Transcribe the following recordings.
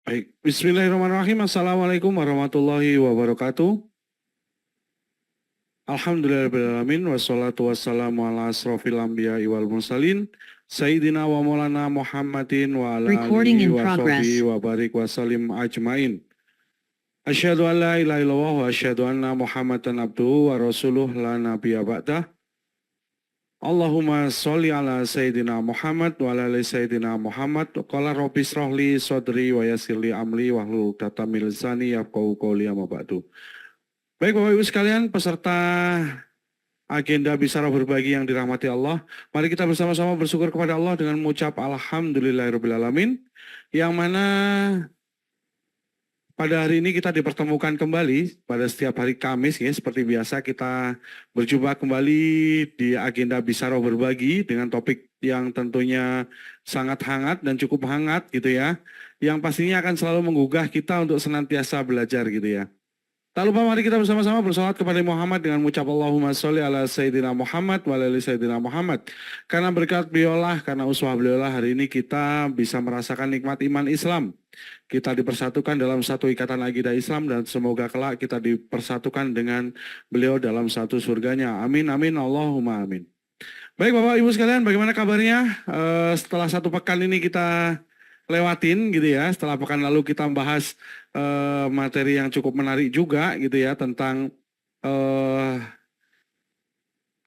Baik, Bismillahirrahmanirrahim. Assalamualaikum warahmatullahi wabarakatuh. Alhamdulillahirrahmanirrahim. Wassalatu wassalamu ala asrofil anbiya'i wal mursalin. Sayyidina wa maulana Muhammadin wa ala Recording alihi in wa progress. sahbihi wa barik wa salim ajmain. Asyhadu an la ilaha illallah wa asyhadu anna Muhammadan abduhu wa rasuluh la nabiyya ba'dah. Allahumma sholli ala Sayyidina Muhammad wa ala ali Sayyidina Muhammad. Qala rabbi shrahli sadri wa yassirli amri wahlul 'uqdatam min lisani yafqahu qawli amma ba'du. Baik Bapak Ibu sekalian, peserta agenda Bisyarah Berbagi yang dirahmati Allah, mari kita bersama-sama bersyukur kepada Allah dengan mengucap alhamdulillahirabbil alamin, yang mana pada hari ini kita dipertemukan kembali pada setiap hari Kamis ya, seperti biasa kita berjumpa kembali di agenda Bisyarah Berbagi dengan topik yang tentunya sangat hangat dan cukup hangat gitu ya, yang pastinya akan selalu menggugah kita untuk senantiasa belajar gitu ya. Tak lupa mari kita bersama-sama bersolawat kepada Muhammad dengan mengucap Allahumma sholli ala Sayyidina Muhammad wa ala ali Sayyidina Muhammad. Karena berkat beliaulah, karena uswah beliaulah hari ini kita bisa merasakan nikmat iman Islam. Kita dipersatukan dalam satu ikatan akidah Islam dan semoga kelak kita dipersatukan dengan beliau dalam satu surganya. Amin, amin, Allahumma amin. Baik Bapak Ibu sekalian, bagaimana kabarnya? Setelah satu pekan ini kita lewatin gitu ya, setelah pekan lalu kita membahas materi yang cukup menarik juga gitu ya, tentang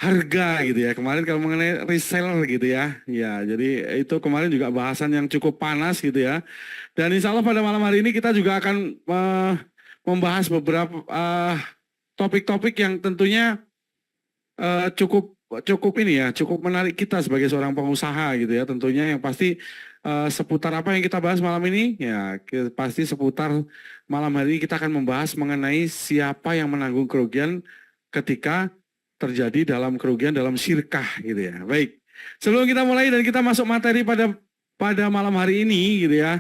harga gitu ya. Kemarin kalau mengenai reseller gitu ya, ya jadi itu kemarin juga bahasan yang cukup panas gitu ya. Dan insya Allah pada malam hari ini kita juga akan membahas beberapa topik-topik yang tentunya cukup ini ya, cukup menarik kita sebagai seorang pengusaha gitu ya. Tentunya yang pasti seputar apa yang kita bahas malam ini ya, pasti seputar malam hari ini kita akan membahas mengenai siapa yang menanggung kerugian ketika terjadi dalam kerugian dalam syirkah gitu ya. Baik, sebelum kita mulai dan kita masuk materi pada malam hari ini gitu ya,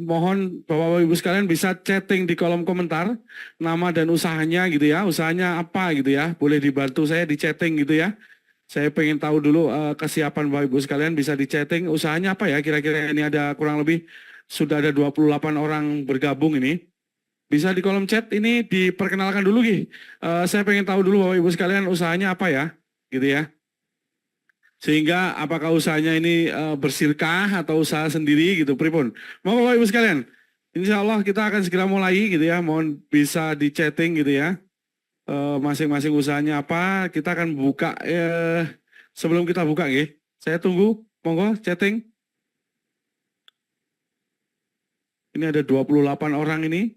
mohon Bapak Ibu sekalian bisa chatting di kolom komentar nama dan usahanya gitu ya, usahanya apa gitu ya, boleh dibantu saya di chatting gitu ya. Saya pengen tahu dulu kesiapan Bapak Ibu sekalian, bisa di chatting usahanya apa ya, kira-kira ini ada kurang lebih sudah ada 28 orang bergabung ini. Bisa di kolom chat ini diperkenalkan dulu Gi. Saya pengen tahu dulu Bapak Ibu sekalian usahanya apa ya gitu ya. Sehingga apakah usahanya ini bersirkah atau usaha sendiri gitu, pripun. Mau Bapak Ibu sekalian, insya Allah kita akan segera mulai gitu ya, mohon bisa di chatting gitu ya. Masing-masing usahanya apa, kita akan buka sebelum kita buka ya, saya tunggu, monggo chatting. Ini ada 28 orang ini,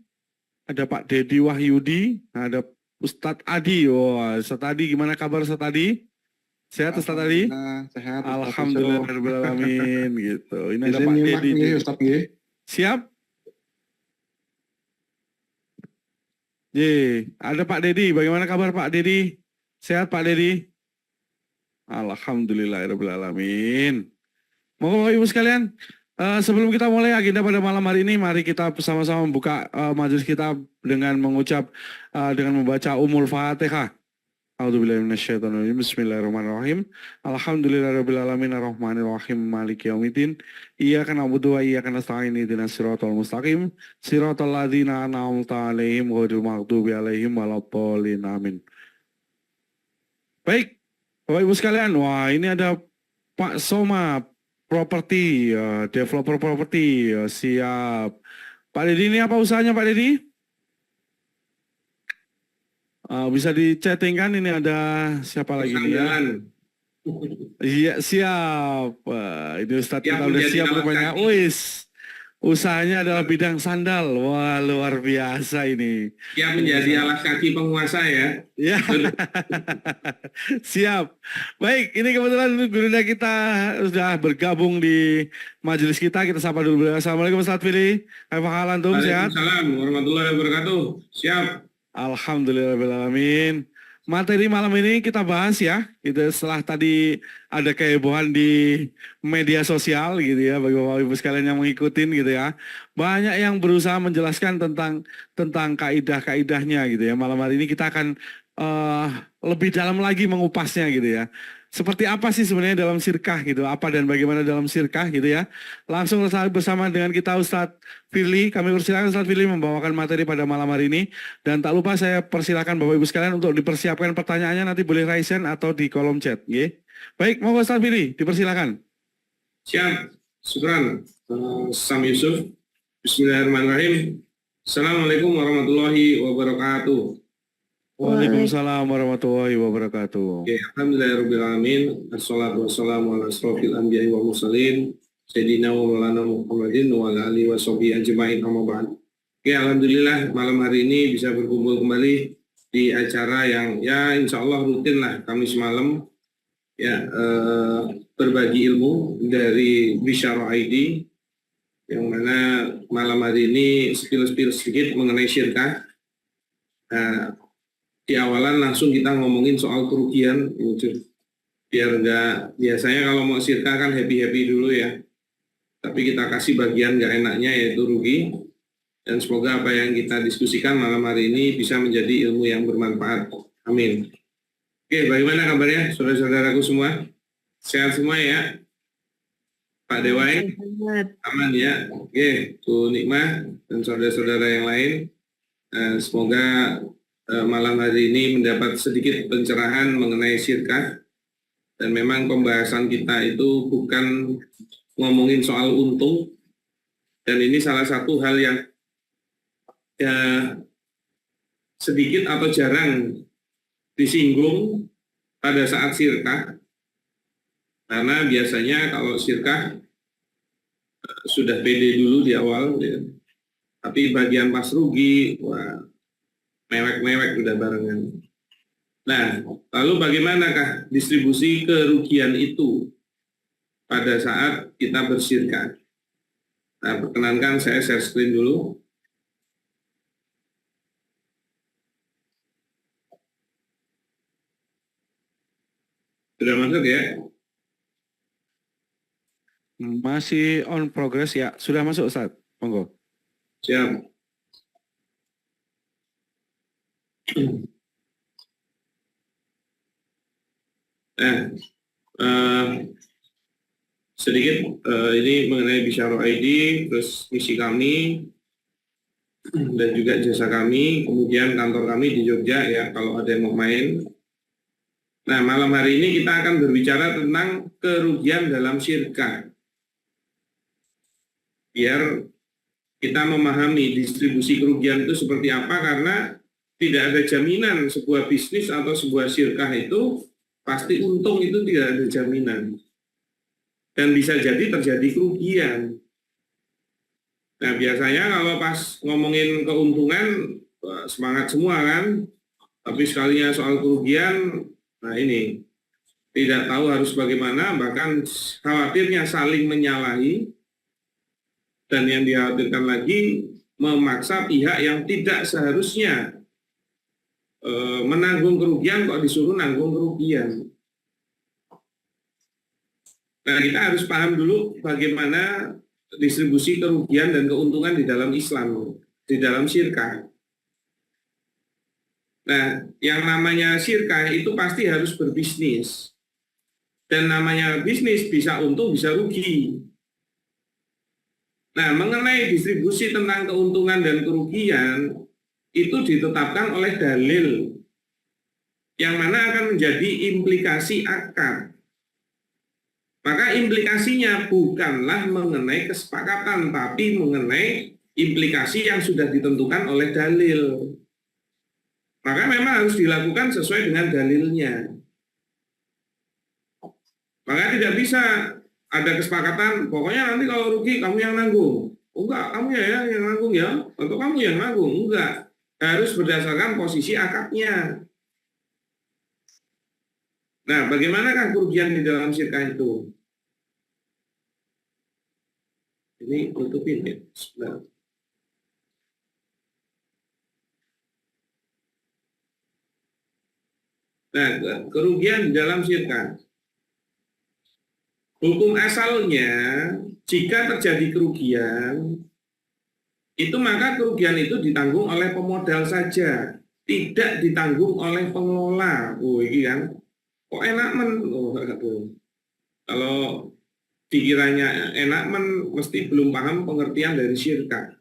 ada Pak Dedi Wahyudi, ada Ustadz Adi. Wah, Ustadz Adi, gimana kabar Ustadz Adi? Sehat Ustadz Adi? Sehat. Alhamdulillahirrahmanirrahim gitu. Ini ada Izin Pak nyimak Dedi. nih, Ustadz nggih. Siap? Ada Pak Dedi. Bagaimana kabar Pak Dedi? Sehat Pak Dedi? Alhamdulillahirrahmanirrahim. Bapak Ibu sekalian, sebelum kita mulai agenda pada malam hari ini, mari kita bersama-sama membuka majelis kita dengan mengucap, dengan membaca Ummul Fatihah. A'udzubillahi minasyaitonirrajim. Bismillahirrahmanirrahim. Alhamdulillahirabbil alamin arrahmanir rahim maliki yaumiddin. Iyyaka na'budu wa iyyaka nasta'in ihdinas siratal mustaqim. Siratal ladzina an'amta 'alaihim ghairil maghdubi 'alaihim waladdallin. Amin. Baik, Bapak Ibu sekalian, wah ini ada Pak Soma Properti, developer properti, siap. Pak Dedi, ini apa usahanya Pak Dedi? Bisa di-chatting kan, ini ada siapa lagi nih ya? Iya siap. Ini Ustadz kita udah siap rupanya. Wis, usahanya adalah bidang sandal. Wah luar biasa ini. Siap menjadi alas kaki penguasa ya. Ya. Siap. Baik, ini kebetulan gurunya kita sudah bergabung di majelis kita. Kita sapa dulu. Assalamualaikum Ustadz Fili. Apa hal antum, sehat? Waalaikumsalam warahmatullahi wabarakatuh. Siap. Alhamdulillahirrahmanirrahim. Materi malam ini kita bahas ya, gitu, setelah tadi ada kehebohan di media sosial gitu ya, bagi Bapak Ibu sekalian yang mengikutin gitu ya. Banyak yang berusaha menjelaskan tentang kaidah-kaidahnya gitu ya. Malam hari ini kita akan lebih dalam lagi mengupasnya gitu ya. seperti apa sih sebenarnya dalam sirkah gitu, apa dan bagaimana dalam sirkah gitu ya. Langsung bersama dengan kita Ustadz Firly, kami persilakan Ustadz Firly membawakan materi pada malam hari ini. Dan tak lupa saya persilakan Bapak Ibu sekalian untuk dipersiapkan pertanyaannya, nanti boleh raise hand atau di kolom chat. Nggih. Baik, monggo Ustadz Firly, dipersilakan. Siap. Syukran. Sam Yusuf. Bismillahirrahmanirrahim. Assalamualaikum warahmatullahi wabarakatuh. Waalaikumsalam warahmatullahi wabarakatuh. Oke, alhamdulillahirrahmanirrahim. Assalatu wassalamu ala asrofil anbiya'i wa mursalin. Sayyidina wa maulana Muhammadin wa ala alihi wa sahbihi ajma'in amma ba'd. Oke, alhamdulillah malam hari ini bisa berkumpul kembali di acara yang ya insya Allah rutin lah Kamis malam ya, berbagi ilmu dari Bisyara ID, yang mana malam hari ini spill sedikit mengenai syirkah. Di awalan langsung kita ngomongin soal kerugian, biar enggak, biasanya kalau mau syirkah kan happy dulu ya, tapi kita kasih bagian nggak enaknya yaitu rugi. Dan semoga apa yang kita diskusikan malam hari ini bisa menjadi ilmu yang bermanfaat. Amin. Oke, bagaimana kabarnya saudara-saudaraku semua? Sehat semua ya? Pak Dewai? Aman ya? Oke, Bu Nikmah dan saudara-saudara yang lain. Semoga malam hari ini mendapat sedikit pencerahan mengenai syirkah. Dan memang pembahasan kita itu bukan ngomongin soal untung. Dan ini salah satu hal yang ya, sedikit atau jarang disinggung pada saat syirkah. Karena biasanya kalau syirkah sudah pede dulu di awal, ya. Tapi bagian pas rugi, wah, mewek-mewek udah barengan. Nah, lalu bagaimanakah distribusi kerugian itu pada saat kita bersyirkah? Nah, perkenankan saya share screen dulu. Sudah masuk ya? Masih on progress ya, sudah masuk Ustadz, monggo. Siap. Sedikit ini mengenai Bisyara ID, terus misi kami, dan juga jasa kami, kemudian kantor kami di Jogja ya, kalau ada yang mau main. Nah, malam hari ini kita akan berbicara tentang kerugian dalam syirkah. Biar kita memahami distribusi kerugian itu seperti apa, karena tidak ada jaminan sebuah bisnis atau sebuah syirkah itu pasti untung, itu tidak ada jaminan. Dan bisa jadi terjadi kerugian. Nah, biasanya kalau pas ngomongin keuntungan, semangat semua kan, tapi sekalinya soal kerugian, nah ini, tidak tahu harus bagaimana, bahkan khawatirnya saling menyalahi, dan yang dikhawatirkan lagi, memaksa pihak yang tidak seharusnya menanggung kerugian kok disuruh nanggung kerugian. Nah, kita harus paham dulu bagaimana distribusi kerugian dan keuntungan di dalam Islam, di dalam syirkah. Nah, yang namanya syirkah itu pasti harus berbisnis. Dan namanya bisnis bisa untung, bisa rugi. Nah, mengenai distribusi tentang keuntungan dan kerugian, itu ditetapkan oleh dalil yang mana akan menjadi implikasi akad. Maka implikasinya bukanlah mengenai kesepakatan, tapi mengenai implikasi yang sudah ditentukan oleh dalil. Maka memang harus dilakukan sesuai dengan dalilnya. Maka tidak bisa ada kesepakatan, pokoknya nanti kalau rugi kamu yang nanggung. Enggak, kamu ya yang nanggung ya, atau kamu yang nanggung. Enggak. Harus berdasarkan posisi akadnya. Nah, bagaimanakah kerugian di dalam syirkah itu? Ini tutupin ya. Sebentar. Nah, kerugian di dalam syirkah. Hukum asalnya, jika terjadi kerugian, itu maka kerugian itu ditanggung oleh pemodal saja, tidak ditanggung oleh pengelola. Oh, ini kan. kok enak men? Oh, aduh. Kalau dikiranya enak men, mesti belum paham pengertian dari syirkah.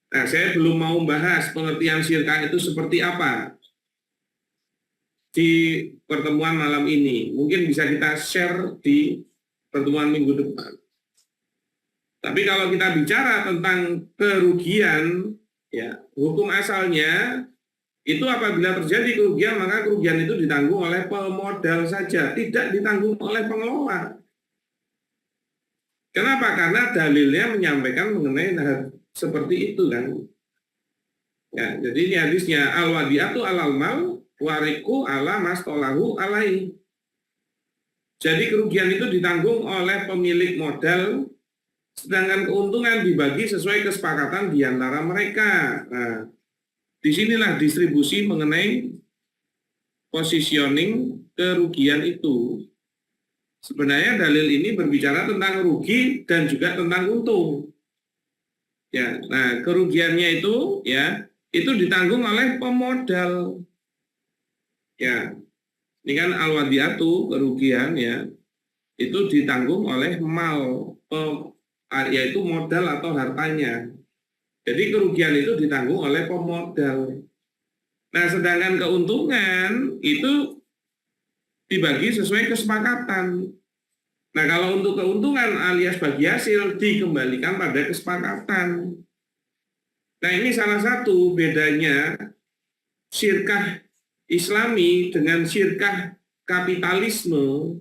Nah, saya belum mau bahas pengertian syirkah itu seperti apa di pertemuan malam ini. Mungkin bisa kita share di pertemuan minggu depan. Tapi kalau kita bicara tentang kerugian, ya hukum asalnya itu apabila terjadi kerugian, maka kerugian itu ditanggung oleh pemodal saja, tidak ditanggung oleh pengelola. Kenapa? Karena dalilnya menyampaikan mengenai hal seperti itu kan. Ya, jadi ini hadisnya al-wadi'atu alal mal wariku ala mastolahu alai. Jadi kerugian itu ditanggung oleh pemilik modal, sedangkan keuntungan dibagi sesuai kesepakatan di antara mereka. Nah, disinilah distribusi mengenai positioning kerugian itu. Sebenarnya dalil ini berbicara tentang rugi dan juga tentang untung. Ya, nah kerugiannya itu ya itu ditanggung oleh pemodal. Ya, ini kan al-wadi'atu kerugian ya itu ditanggung oleh mal yaitu modal atau hartanya. Jadi kerugian itu ditanggung oleh pemodal. Nah, sedangkan keuntungan itu dibagi sesuai kesepakatan. Nah, kalau untuk keuntungan alias bagi hasil dikembalikan pada kesepakatan. Nah, ini salah satu bedanya syirkah Islami dengan syirkah kapitalisme.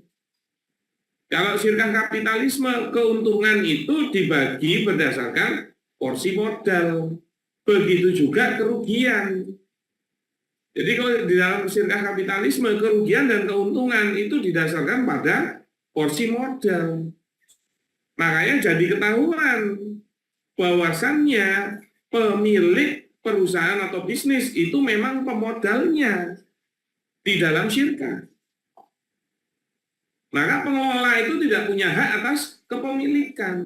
Kalau syirkah kapitalisme, keuntungan itu dibagi berdasarkan porsi modal. Begitu juga kerugian. Jadi kalau di dalam syirkah kapitalisme, kerugian dan keuntungan itu didasarkan pada porsi modal. Makanya jadi ketahuan bahwasannya pemilik perusahaan atau bisnis itu memang pemodalnya di dalam syirkah. Maka pengelola itu tidak punya hak atas kepemilikan.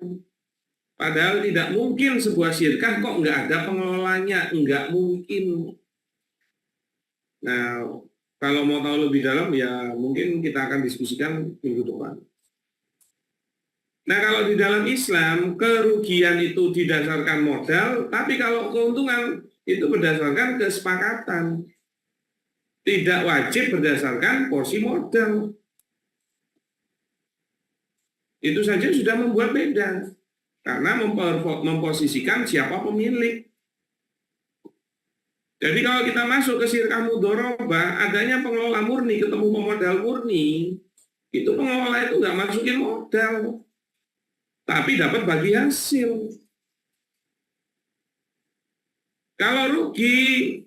Padahal tidak mungkin sebuah syirkah kok nggak ada pengelolanya, nggak mungkin. Nah, kalau mau tahu lebih dalam ya mungkin kita akan diskusikan minggu depan. Nah, kalau di dalam Islam kerugian itu didasarkan modal, tapi kalau keuntungan itu berdasarkan kesepakatan. Tidak wajib berdasarkan porsi modal. Itu saja sudah membuat beda. Karena memposisikan siapa pemilik. Jadi kalau kita masuk ke syirkah mudharabah, adanya pengelola murni ketemu pemodal murni, itu pengelola itu nggak masukin modal, tapi dapat bagi hasil. Kalau rugi,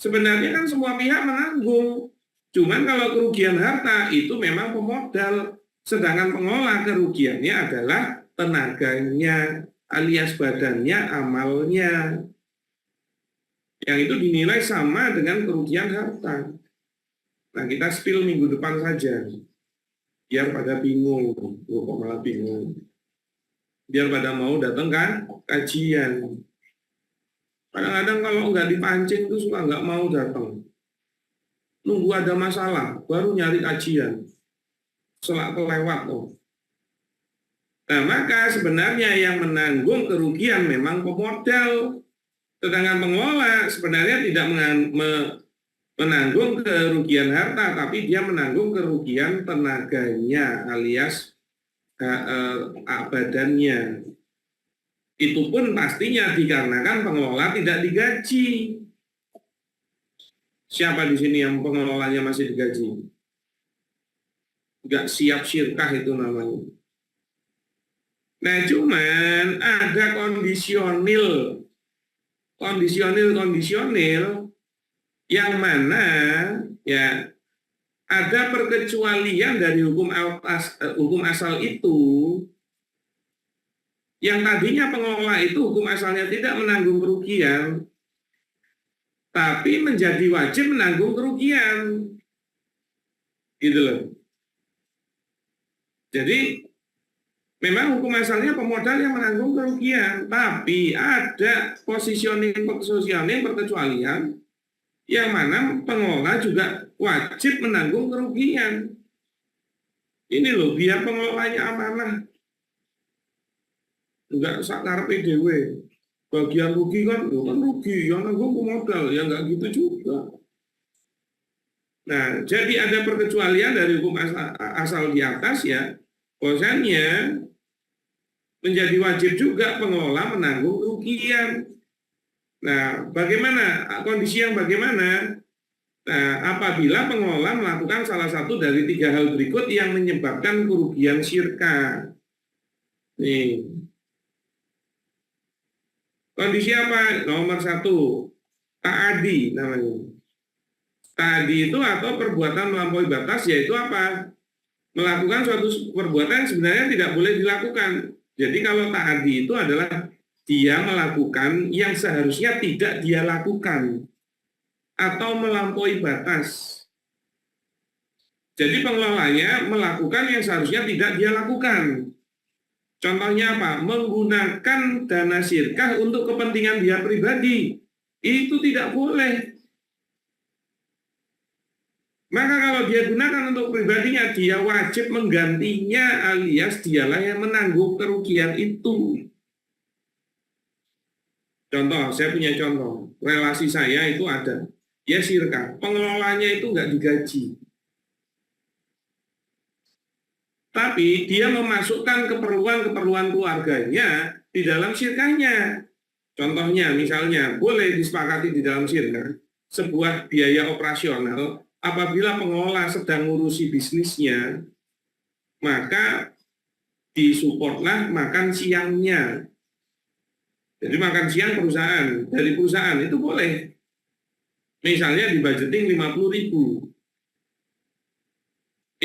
sebenarnya kan semua pihak menanggung. Cuman kalau kerugian harta itu memang pemodal, sedangkan pengelola kerugiannya adalah tenaganya, alias badannya, amalnya. Yang itu dinilai sama dengan kerugian harta. Nah, kita spill minggu depan saja. Biar pada bingung. Kok malah bingung. Biar pada mau datang kan kajian. Kadang-kadang kalau nggak dipancing itu suka nggak mau datang. Nunggu ada masalah, baru nyari kajian. Selak kelewat. Oh. Nah, maka sebenarnya yang menanggung kerugian memang pemodal. Sedangkan pengelola sebenarnya tidak menanggung kerugian harta, tapi dia menanggung kerugian tenaganya alias badannya. Itu pun pastinya dikarenakan pengelola tidak digaji. Siapa di sini yang pengelolanya masih digaji? Nggak siap syirkah itu namanya. Nah, cuman ada kondisional yang mana ya ada perkecualian dari hukum asal itu yang tadinya pengelola itu hukum asalnya tidak menanggung kerugian tapi menjadi wajib menanggung kerugian gitu loh. Jadi memang hukum asalnya pemodal yang menanggung kerugian, tapi ada positioning perkecualian yang mana pengelola juga wajib menanggung kerugian. Ini loh, biar pengelolanya amanah, enggak sakarepe dhewe. Bagian rugi kan, itu kan rugi, yang nanggung pemodal, ya enggak gitu juga. Nah, jadi ada perkecualian dari hukum asal di atas ya, bahwasannya menjadi wajib juga pengelola menanggung kerugian. Nah, bagaimana kondisi yang bagaimana? Nah, apabila pengelola melakukan salah satu dari 3 hal berikut yang menyebabkan kerugian syirka. Nih, kondisi apa? Nomor 1, ta'adi namanya. Ta'adi itu atau perbuatan melampaui batas, yaitu apa? Melakukan suatu perbuatan yang sebenarnya tidak boleh dilakukan. Jadi kalau ta'adi itu adalah dia melakukan yang seharusnya tidak dia lakukan atau melampaui batas. Jadi pengelolanya melakukan yang seharusnya tidak dia lakukan. Contohnya apa? Menggunakan dana sirkah untuk kepentingan dia pribadi. Itu tidak boleh. Maka kalau dia gunakan untuk pribadinya, dia wajib menggantinya alias dialah yang menanggung kerugian itu. Contoh, saya punya contoh. Relasi saya itu ada. Ya sirkah, pengelolanya itu nggak digaji. Tapi dia memasukkan keperluan-keperluan keluarganya di dalam sirkahnya. Contohnya, misalnya, boleh disepakati di dalam sirkah sebuah biaya operasional apabila pengelola sedang ngurusi bisnisnya, maka disupportlah makan siangnya. Jadi makan siang perusahaan, dari perusahaan itu boleh. Misalnya di budgeting 50.000.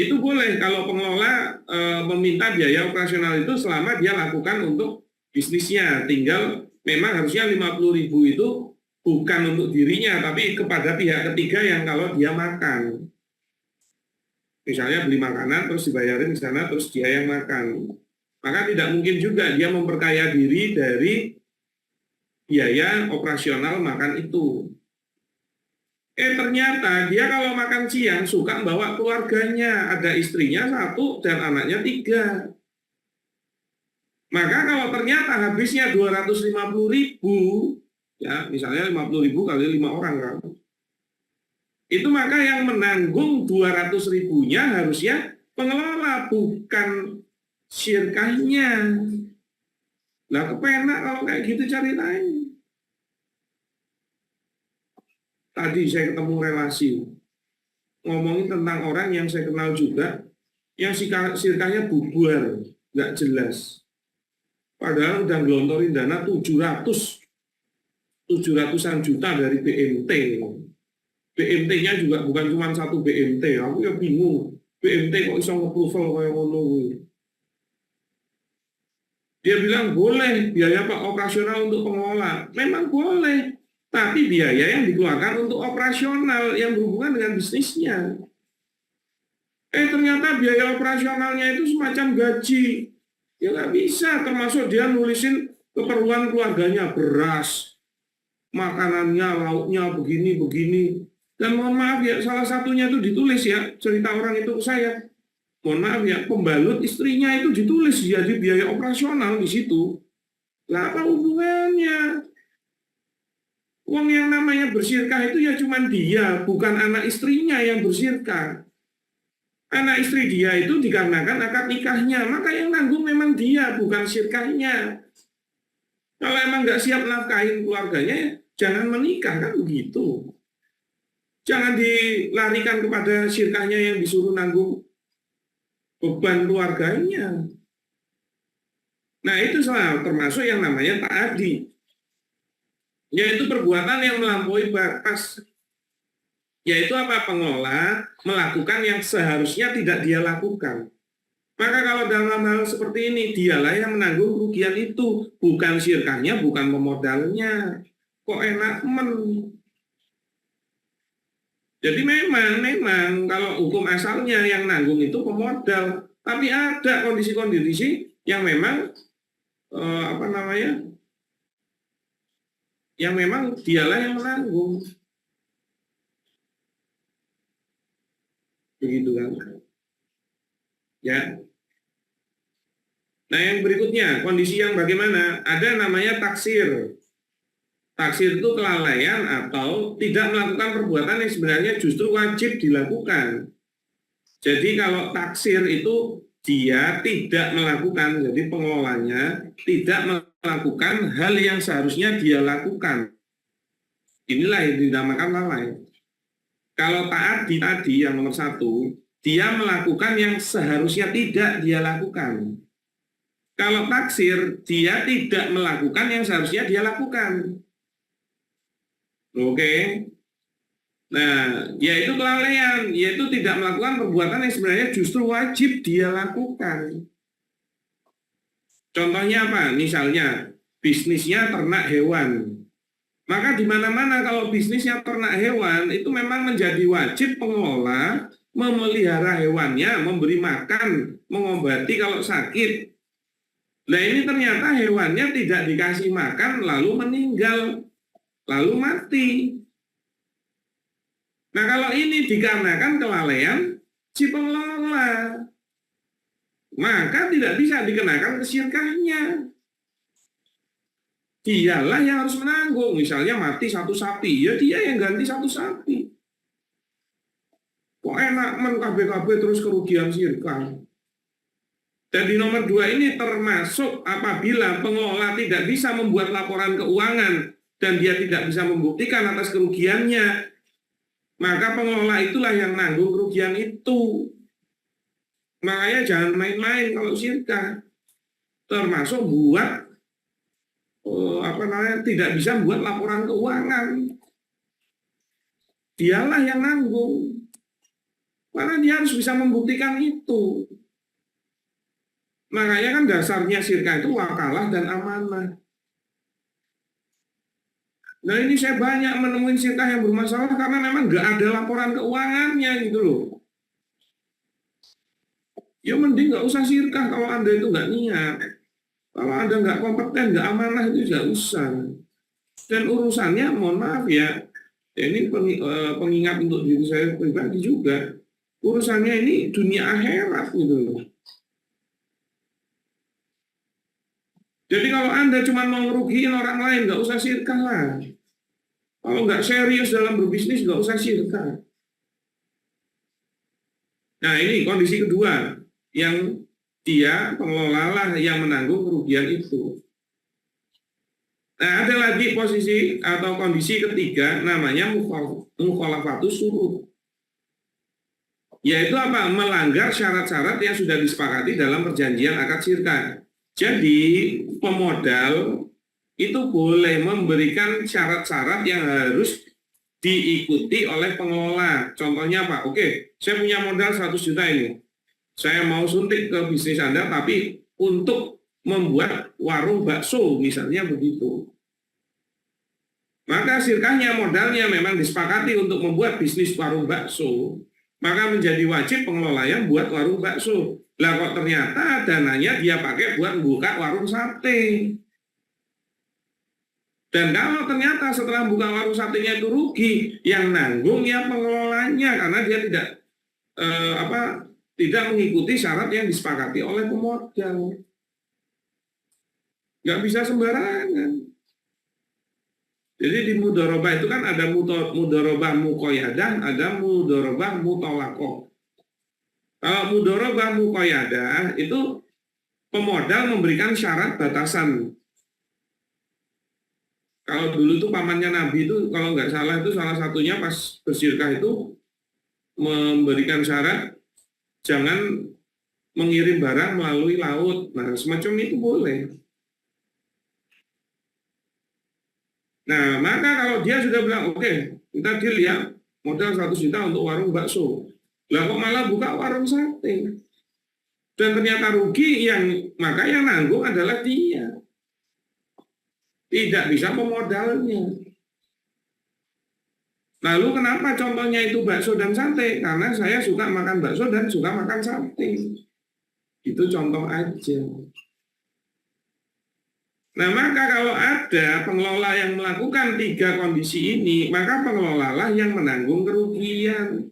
Itu boleh kalau pengelola meminta biaya operasional itu selama dia lakukan untuk bisnisnya. Tinggal memang harusnya 50.000 itu bukan untuk dirinya, tapi kepada pihak ketiga yang kalau dia makan. Misalnya beli makanan, terus dibayarin di sana, terus dia yang makan. Maka tidak mungkin juga dia memperkaya diri dari biaya operasional makan itu. Ternyata dia kalau makan siang suka bawa keluarganya, ada istrinya 1 dan anaknya 3. Maka kalau ternyata habisnya 250.000, ya misalnya 50.000 kali 5 orang kan, itu maka yang menanggung 200.000-nya harusnya pengelola, bukan syirkahnya. Lah kepenak kalau kayak gitu ceritanya. Tadi saya ketemu relasi, ngomongin tentang orang yang saya kenal juga, yang sirkahnya bubar, nggak jelas. Padahal udah gelontorin dana 700-an juta dari BMT. BMT-nya juga bukan cuma 1 BMT, aku ya bingung. BMT kok bisa nge-approval kayak ngono. Dia bilang boleh biaya pak operasional untuk pengelola. Memang boleh, tapi biaya yang dikeluarkan untuk operasional yang berhubungan dengan bisnisnya. Ternyata biaya operasionalnya itu semacam gaji. Ya nggak bisa, termasuk dia nulisin keperluan keluarganya, beras, makanannya, lauknya, begini-begini. Dan mohon maaf ya, salah satunya itu ditulis ya, cerita orang itu ke saya. Mohon maaf ya, pembalut istrinya itu ditulis jadi biaya operasional di situ. Lah apa hubungannya? Uang yang namanya bersirkah itu ya cuma dia, bukan anak istrinya yang bersirkah. Anak istri dia itu dikarenakan akad nikahnya, maka yang nanggung memang dia, bukan sirkahnya. Kalau emang nggak siap nafkahin keluarganya, jangan menikah, kan begitu. Jangan dilarikan kepada sirkahnya yang disuruh nanggung beban keluarganya. Nah itu termasuk yang namanya ta'adi, yaitu perbuatan yang melampaui batas. Yaitu apa? Pengelola melakukan yang seharusnya tidak dia lakukan. Maka kalau dalam hal seperti ini, dialah yang menanggung kerugian itu, bukan sirkahnya, bukan pemodalnya. Kok enak Jadi memang kalau hukum asalnya yang nanggung itu pemodal, tapi ada kondisi-kondisi yang memang yang memang dialah yang menanggung. Begitu kan? Ya. Nah, yang berikutnya, kondisi yang bagaimana? Ada namanya taksir. Taksir itu kelalaian atau tidak melakukan perbuatan yang sebenarnya justru wajib dilakukan. Jadi kalau taksir itu dia tidak melakukan, jadi pengelolanya tidak melakukan hal yang seharusnya dia lakukan. Inilah yang dinamakan lalai. Kalau taati tadi yang nomor 1, dia melakukan yang seharusnya tidak dia lakukan. Kalau taksir, dia tidak melakukan yang seharusnya dia lakukan. Oke. Nah, yaitu kelalaian, yaitu tidak melakukan perbuatan yang sebenarnya justru wajib dia lakukan. Contohnya apa? Misalnya, bisnisnya ternak hewan. Maka di mana-mana kalau bisnisnya ternak hewan, itu memang menjadi wajib pengelola memelihara hewannya, memberi makan, mengobati kalau sakit. Nah, ini ternyata hewannya tidak dikasih makan, lalu meninggal, lalu mati. Nah, kalau ini dikarenakan kelalaian si pengelola, maka tidak bisa dikenakan kesyirkahnya. Dialah yang harus menanggung. Misalnya mati satu sapi, ya dia yang ganti satu sapi. Kok enak men KB terus kerugian syirkah. Dan di nomor 2 ini termasuk apabila pengelola tidak bisa membuat laporan keuangan dan dia tidak bisa membuktikan atas kerugiannya, maka pengelola itulah yang nanggung kerugian itu. Makanya jangan main-main kalau syirkah. Termasuk buat tidak bisa membuat laporan keuangan. Dialah yang nanggung. Karena dia harus bisa membuktikan itu. Makanya kan dasarnya syirkah itu wakalah dan amanah. Nah, ini saya banyak menemukan syirkah yang bermasalah karena memang nggak ada laporan keuangannya gitu loh. Ya mending nggak usah syirkah kalau Anda itu nggak niat. Kalau Anda nggak kompeten, nggak amanah itu nggak usah. Dan urusannya, mohon maaf ya, ini pengingat untuk diri saya pribadi juga. Urusannya ini dunia akhirat gitu loh. Jadi kalau Anda cuma mau ngerugiin orang lain, nggak usah syirkah lah. Kalau nggak serius dalam berbisnis, nggak usah syirkah. Nah, ini kondisi kedua, yang dia pengelola lah yang menanggung kerugian itu. Nah, ada lagi posisi atau kondisi ketiga, namanya mukhalafatus syurut. Yaitu apa? Melanggar syarat-syarat yang sudah disepakati dalam perjanjian akad syirkah. Jadi, pemodal itu boleh memberikan syarat-syarat yang harus diikuti oleh pengelola. Contohnya apa? Oke, saya punya modal 100 juta ini. Saya mau suntik ke bisnis Anda, tapi untuk membuat warung bakso, misalnya begitu. Maka syirkahnya modalnya memang disepakati untuk membuat bisnis warung bakso. Maka menjadi wajib pengelola yang buat warung bakso. Lah kok ternyata dananya dia pakai buat buka warung sate. Dan kalau ternyata setelah buka warung satenya itu rugi, yang nanggung ya pengelolanya karena dia tidak mengikuti syarat yang disepakati oleh pemodal. Nggak bisa sembarangan. Jadi di mudharabah itu kan ada mudharabah muqayyadah, ada mudharabah mutolaqah. Kalau mudharabah muqayyadah itu pemodal memberikan syarat batasan. Kalau dulu tuh pamannya Nabi itu kalau nggak salah itu salah satunya pas bersyirkah itu memberikan syarat jangan mengirim barang melalui laut. Nah, semacam itu boleh. Nah, maka kalau dia sudah bilang, oke, kita deal ya, modal 100 juta untuk warung bakso. Lah kok malah buka warung sate. Dan ternyata rugi, maka yang nanggung adalah dia. Tidak bisa pemodalnya. Lalu kenapa contohnya itu bakso dan sate? Karena saya suka makan bakso dan suka makan sate. Itu contoh aja. Nah, maka kalau ada pengelola yang melakukan 3 kondisi ini, maka pengelolalah yang menanggung kerugian.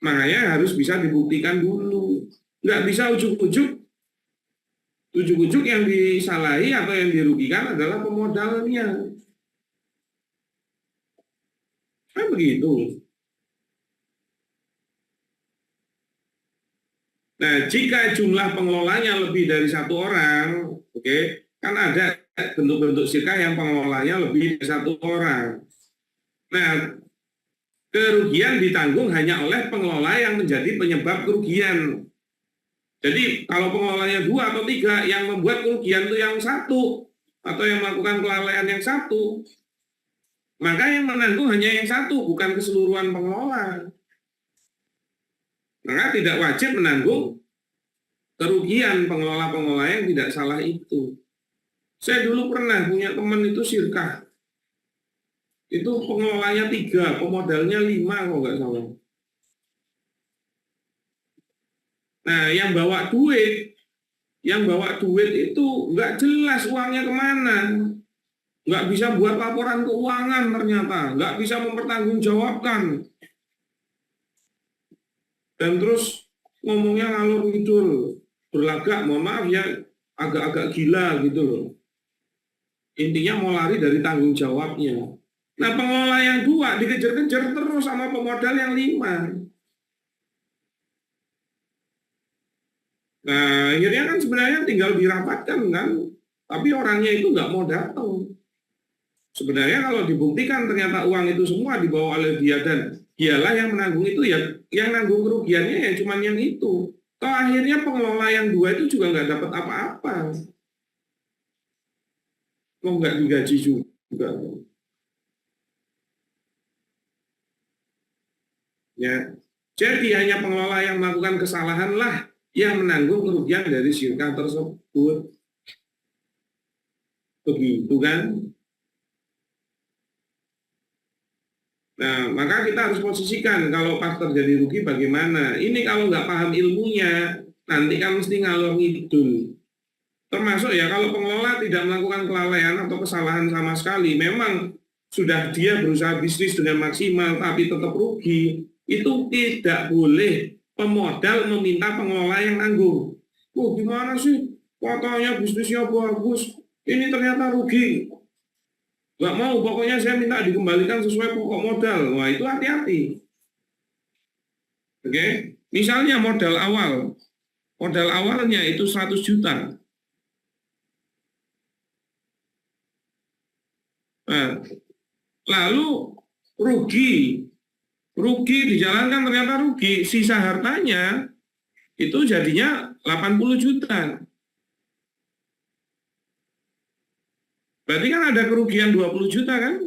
Makanya harus bisa dibuktikan dulu. Nggak bisa ujuk-ujuk yang disalahi atau yang dirugikan adalah pemodalnya. Kan begitu. Nah, jika jumlah pengelolanya lebih dari satu orang, oke, kan ada bentuk-bentuk sirkah yang pengelolanya lebih dari satu orang. Nah, kerugian ditanggung hanya oleh pengelola yang menjadi penyebab kerugian. Jadi, kalau pengelolanya 2 atau 3, yang membuat kerugian itu yang satu, atau yang melakukan kelalaian yang satu, maka yang menanggung hanya yang satu, bukan keseluruhan pengelola. Maka tidak wajib menanggung kerugian pengelola-pengelola yang tidak salah itu. Saya dulu pernah punya teman itu sirkah. Itu pengelolanya 3, pemodalnya 5 kalau nggak salah. Nah, yang bawa duit itu nggak jelas uangnya kemana. Nggak bisa buat laporan keuangan ternyata, nggak bisa mempertanggungjawabkan. Dan terus ngomongnya ngalur ngidul, berlagak, mohon maaf ya, agak-agak gila gitu loh. Intinya mau lari dari tanggung jawabnya. Nah, pengelola yang 2 dikejar-kejar terus sama pemodal yang 5. Nah, akhirnya kan sebenarnya tinggal dirapatkan kan, tapi orangnya itu nggak mau datang. Sebenarnya kalau dibuktikan ternyata uang itu semua dibawa oleh dia dan dialah yang menanggung itu, ya yang nanggung kerugiannya ya cuma yang itu. Toh akhirnya pengelola yang 2 itu juga nggak dapat apa-apa. Mau nggak digaji juga. Ya. Jadi hanya pengelola yang melakukan kesalahan lah yang menanggung kerugian dari sirkah tersebut. Begitu kan? Nah, maka kita harus posisikan kalau pas terjadi rugi bagaimana. Ini kalau nggak paham ilmunya, nanti kan mesti ngalor ngidul. Termasuk ya kalau pengelola tidak melakukan kelalaian atau kesalahan sama sekali, memang sudah dia berusaha bisnis dengan maksimal tapi tetap rugi, itu tidak boleh pemodal meminta pengelola yang nanggung. Oh gimana sih, katanya bisnisnya bagus, ini ternyata rugi. Nggak mau, pokoknya saya minta dikembalikan sesuai pokok modal. Wah, itu hati-hati. Oke, misalnya modal awalnya itu 100 juta. Nah, lalu rugi dijalankan ternyata rugi, sisa hartanya itu jadinya 80 juta. Berarti kan ada kerugian 20 juta kan?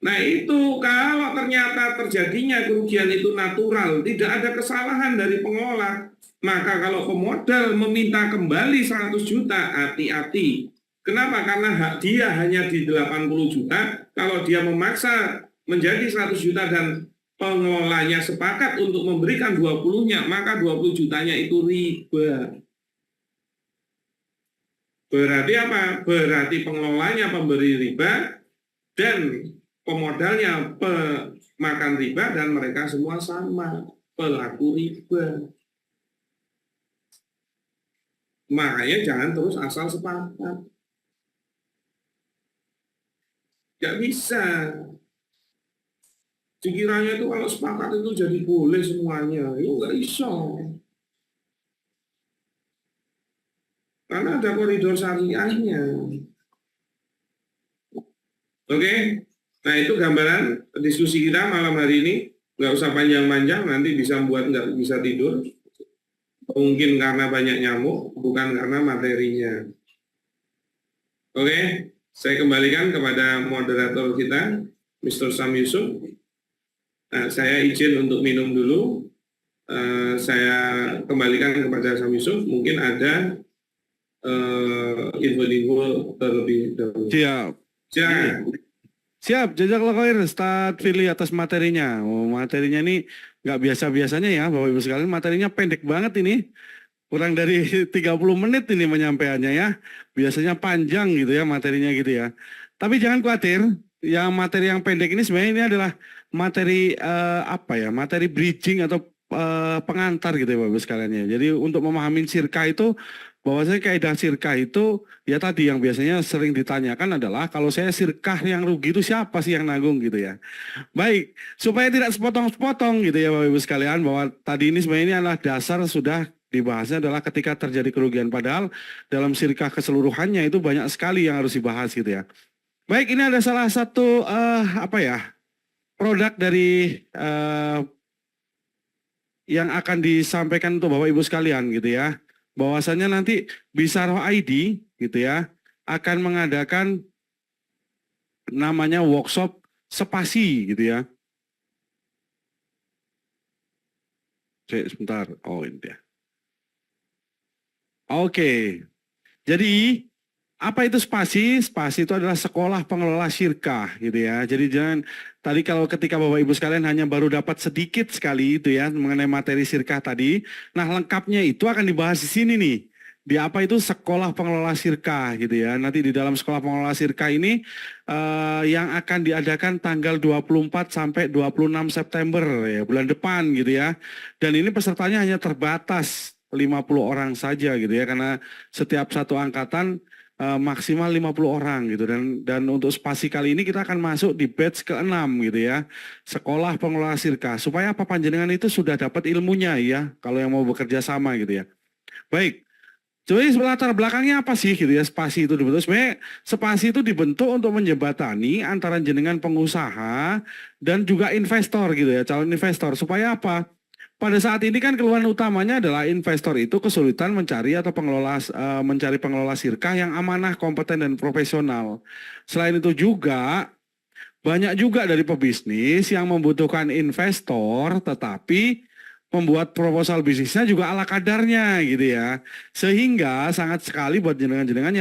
Nah itu kalau ternyata terjadinya kerugian itu natural, tidak ada kesalahan dari pengelola, maka kalau pemodal meminta kembali 100 juta, hati-hati. Kenapa? Karena hak dia hanya di 80 juta, kalau dia memaksa menjadi 100 juta dan pengelolanya sepakat untuk memberikan 20-nya, maka 20 jutanya itu riba. Berarti apa? Berarti pengelolanya pemberi riba dan pemodalnya pemakan riba dan mereka semua sama, pelaku riba. Makanya jangan terus asal sepakat. Gak bisa. Dikiranya itu kalau sepakat itu jadi boleh semuanya. Itu gak bisa. Karena ada koridor syariahnya. Oke? Nah itu gambaran diskusi kita malam hari ini. Nggak usah panjang-panjang, nanti bisa membuat nggak bisa tidur. Mungkin karena banyak nyamuk, bukan karena materinya. Oke, saya kembalikan kepada moderator kita, Mr. Sam Yusuf. Nah, saya izin untuk minum dulu. Saya kembalikan kepada Sam Yusuf. Mungkin ada info-info terlebih dahulu. Siap. Siap, jazakallah khair Ustaz Fili atas materinya. Oh, materinya ini nggak biasa-biasanya ya Bapak Ibu sekalian, materinya pendek banget ini. Kurang dari 30 menit ini penyampaiannya ya. Biasanya panjang gitu ya materinya gitu ya. Tapi jangan khawatir, yang materi yang pendek ini sebenarnya ini adalah materi apa ya, materi bridging atau pengantar gitu ya Bapak Ibu sekalian ya. Jadi untuk memahami sirkah itu, bahwasanya kaidah sirkah itu ya tadi yang biasanya sering ditanyakan adalah kalau saya sirkah yang rugi itu siapa sih yang nanggung gitu ya. Baik, supaya tidak sepotong-sepotong gitu ya Bapak Ibu sekalian, bahwa tadi ini sebenarnya ini adalah dasar sudah dibahasnya adalah ketika terjadi kerugian, padahal dalam sirkah keseluruhannya itu banyak sekali yang harus dibahas gitu ya. Baik, ini ada salah satu apa ya, produk dari yang akan disampaikan untuk Bapak Ibu sekalian gitu ya. Bahwasannya nanti Bisaroh ID gitu ya akan mengadakan namanya workshop spasi gitu ya. Sebentar. Oh ini dia. Oke. Jadi apa itu spasi? Spasi itu adalah sekolah pengelola syirkah gitu ya. Jadi jangan tadi kalau ketika Bapak Ibu sekalian hanya baru dapat sedikit sekali itu ya mengenai materi syirkah tadi. Nah, lengkapnya itu akan dibahas di sini nih. Di apa itu sekolah pengelola syirkah gitu ya. Nanti di dalam sekolah pengelola syirkah ini yang akan diadakan tanggal 24 sampai 26 September ya, bulan depan gitu ya. Dan ini pesertanya hanya terbatas 50 orang saja gitu ya, karena setiap satu angkatan maksimal 50 orang gitu, dan untuk spasi kali ini kita akan masuk di batch ke-6 gitu ya. Sekolah pengelola sirkah, supaya apa, panjenengan itu sudah dapat ilmunya ya kalau yang mau bekerja sama gitu ya. Baik. Jadi latar belakangnya apa sih gitu ya spasi itu dibentuk? Sebenarnya spasi itu dibentuk untuk menjembatani antara jenengan pengusaha dan juga investor gitu ya, calon investor. Supaya apa? Pada saat ini kan keluhan utamanya adalah investor itu kesulitan mencari atau mencari pengelola sirkah yang amanah, kompeten dan profesional. Selain itu juga banyak juga dari pebisnis yang membutuhkan investor tetapi membuat proposal bisnisnya juga ala kadarnya gitu ya. Sehingga sangat sekali buat jenengan-jenengan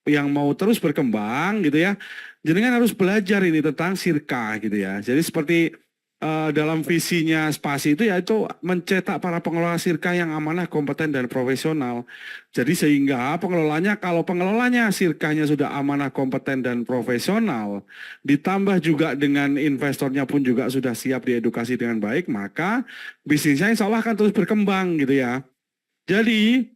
yang mau terus berkembang gitu ya. Jenengan harus belajar ini tentang sirkah gitu ya. Jadi seperti dalam visinya spasi itu yaitu mencetak para pengelola sirkah yang amanah, kompeten dan profesional. Jadi sehingga kalau pengelolanya sirkahnya sudah amanah, kompeten dan profesional, ditambah juga dengan investornya pun juga sudah siap diedukasi dengan baik, maka bisnisnya insya Allah akan terus berkembang gitu ya. Jadi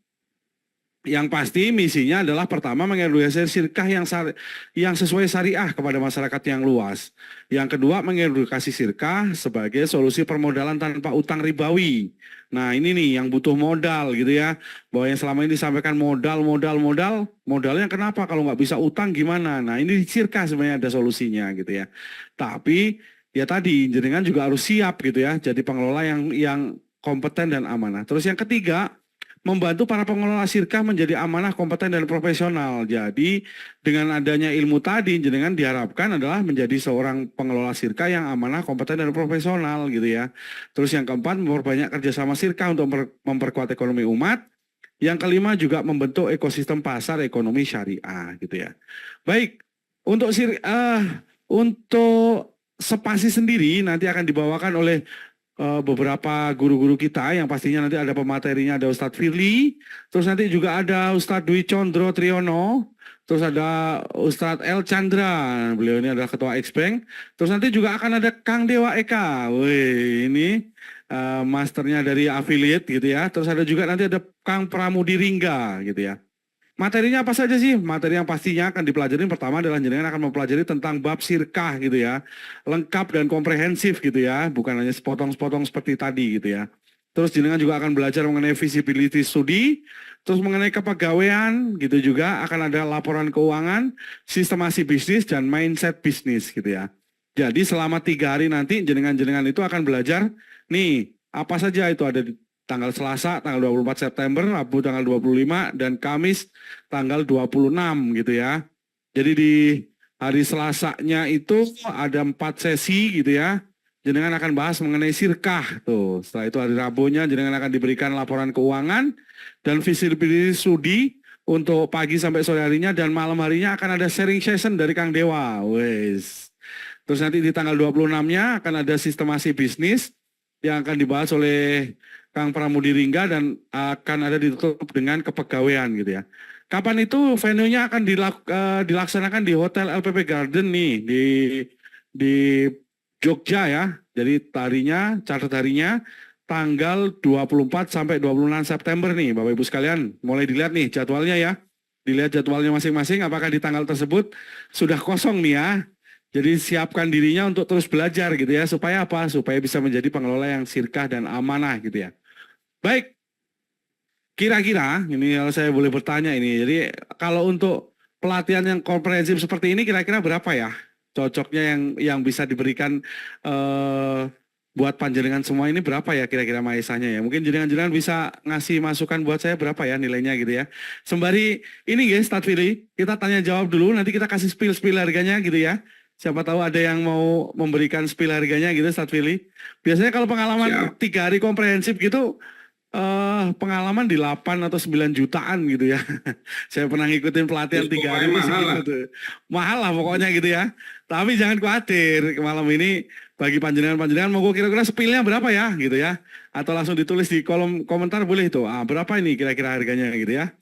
yang pasti misinya adalah pertama mengedukasi sirkah yang sesuai syariah kepada masyarakat yang luas. Yang kedua mengedukasi sirkah sebagai solusi permodalan tanpa utang ribawi. Nah ini nih yang butuh modal gitu ya. Bahwa yang selama ini disampaikan modalnya kenapa kalau nggak bisa utang gimana? Nah ini sirkah sebenarnya ada solusinya gitu ya. Tapi ya tadi jenengan juga harus siap gitu ya. Jadi pengelola yang kompeten dan amanah. Terus yang ketiga, membantu para pengelola sirkah menjadi amanah, kompeten dan profesional. Jadi dengan adanya ilmu tadi, jenengan diharapkan adalah menjadi seorang pengelola sirkah yang amanah, kompeten dan profesional gitu ya. Terus yang keempat, memperbanyak kerjasama sirkah untuk memperkuat ekonomi umat. Yang kelima juga membentuk ekosistem pasar ekonomi syariah gitu ya. Baik, untuk spasi sendiri nanti akan dibawakan oleh beberapa guru-guru kita yang pastinya nanti ada pematerinya, ada Ustadz Firly, terus nanti juga ada Ustadz Dwi Condro Triyono, terus ada Ustadz El Chandra, beliau ini adalah Ketua Exbank, terus nanti juga akan ada Kang Dewa Eka, wih ini masternya dari affiliate gitu ya, terus ada juga nanti ada Kang Pramudi Ringga gitu ya. Materinya apa saja sih? Materi yang pastinya akan dipelajari pertama adalah jenengan akan mempelajari tentang bab sirkah gitu ya. Lengkap dan komprehensif gitu ya, bukan hanya sepotong-sepotong seperti tadi gitu ya. Terus jenengan juga akan belajar mengenai visibility study, terus mengenai kepegawaian gitu juga, akan ada laporan keuangan, sistemasi bisnis dan mindset bisnis gitu ya. Jadi selama 3 hari nanti jenengan-jenengan itu akan belajar nih, apa saja itu ada di tanggal Selasa tanggal 24 September, Rabu tanggal 25 dan Kamis tanggal 26 gitu ya. Jadi di hari Selasanya itu ada 4 sesi gitu ya. Jenengan akan bahas mengenai sirkah tuh. Setelah itu hari Rabunya jenengan akan diberikan laporan keuangan dan visibility studi untuk pagi sampai sore harinya, dan malam harinya akan ada sharing session dari Kang Dewa. Wes. Terus nanti di tanggal 26-nya akan ada sistemasi bisnis yang akan dibahas oleh Kang Pramudi Ringga dan akan ada ditutup dengan kepegawaian gitu ya. Kapan itu venue-nya akan dilaksanakan di Hotel LPP Garden nih di Jogja ya. Jadi catat harinya tanggal 24 sampai 26 September nih Bapak Ibu sekalian. Mulai dilihat nih jadwalnya ya. Dilihat jadwalnya masing-masing apakah di tanggal tersebut sudah kosong nih ya. Jadi siapkan dirinya untuk terus belajar gitu ya. Supaya apa? Supaya bisa menjadi pengelola yang sirkah dan amanah gitu ya. Baik, kira-kira ini kalau saya boleh bertanya ini. Jadi kalau untuk pelatihan yang komprehensif seperti ini kira-kira berapa ya? Cocoknya yang bisa diberikan buat panjenengan semua ini berapa ya kira-kira maesanya ya? Mungkin jenengan-jenengan bisa ngasih masukan buat saya berapa ya nilainya gitu ya. Sembari ini guys, Start Pilih, kita tanya jawab dulu, nanti kita kasih spill harganya gitu ya. Siapa tahu ada yang mau memberikan spill harganya gitu, Start Pilih. Biasanya kalau pengalaman 3 hari komprehensif gitu, pengalaman di 8 atau 9 jutaan gitu ya. Saya pernah ngikutin pelatihan 3 hari segitu. Mahal lah pokoknya gitu ya. Tapi jangan khawatir, malam ini bagi panjenengan-panjenengan mau kira-kira spillnya berapa ya gitu ya. Atau langsung ditulis di kolom komentar boleh itu. Berapa ini kira-kira harganya gitu ya.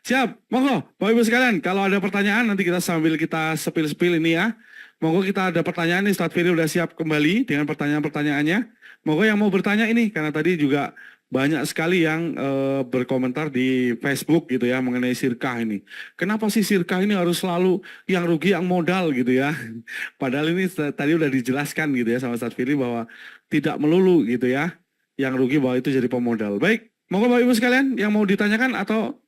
Siap. Monggo Bapak Ibu sekalian, kalau ada pertanyaan nanti kita sambil kita spill ini ya. Monggo kita ada pertanyaan nih, Start Video udah siap kembali dengan pertanyaan-pertanyaannya. Monggo yang mau bertanya ini, karena tadi juga banyak sekali yang berkomentar di Facebook gitu ya mengenai sirkah ini. Kenapa sih sirkah ini harus selalu yang rugi yang modal gitu ya? Padahal ini tadi udah dijelaskan gitu ya sama Start Video bahwa tidak melulu gitu ya. Yang rugi bahwa itu jadi pemodal. Baik, monggo Bapak Ibu sekalian yang mau ditanyakan atau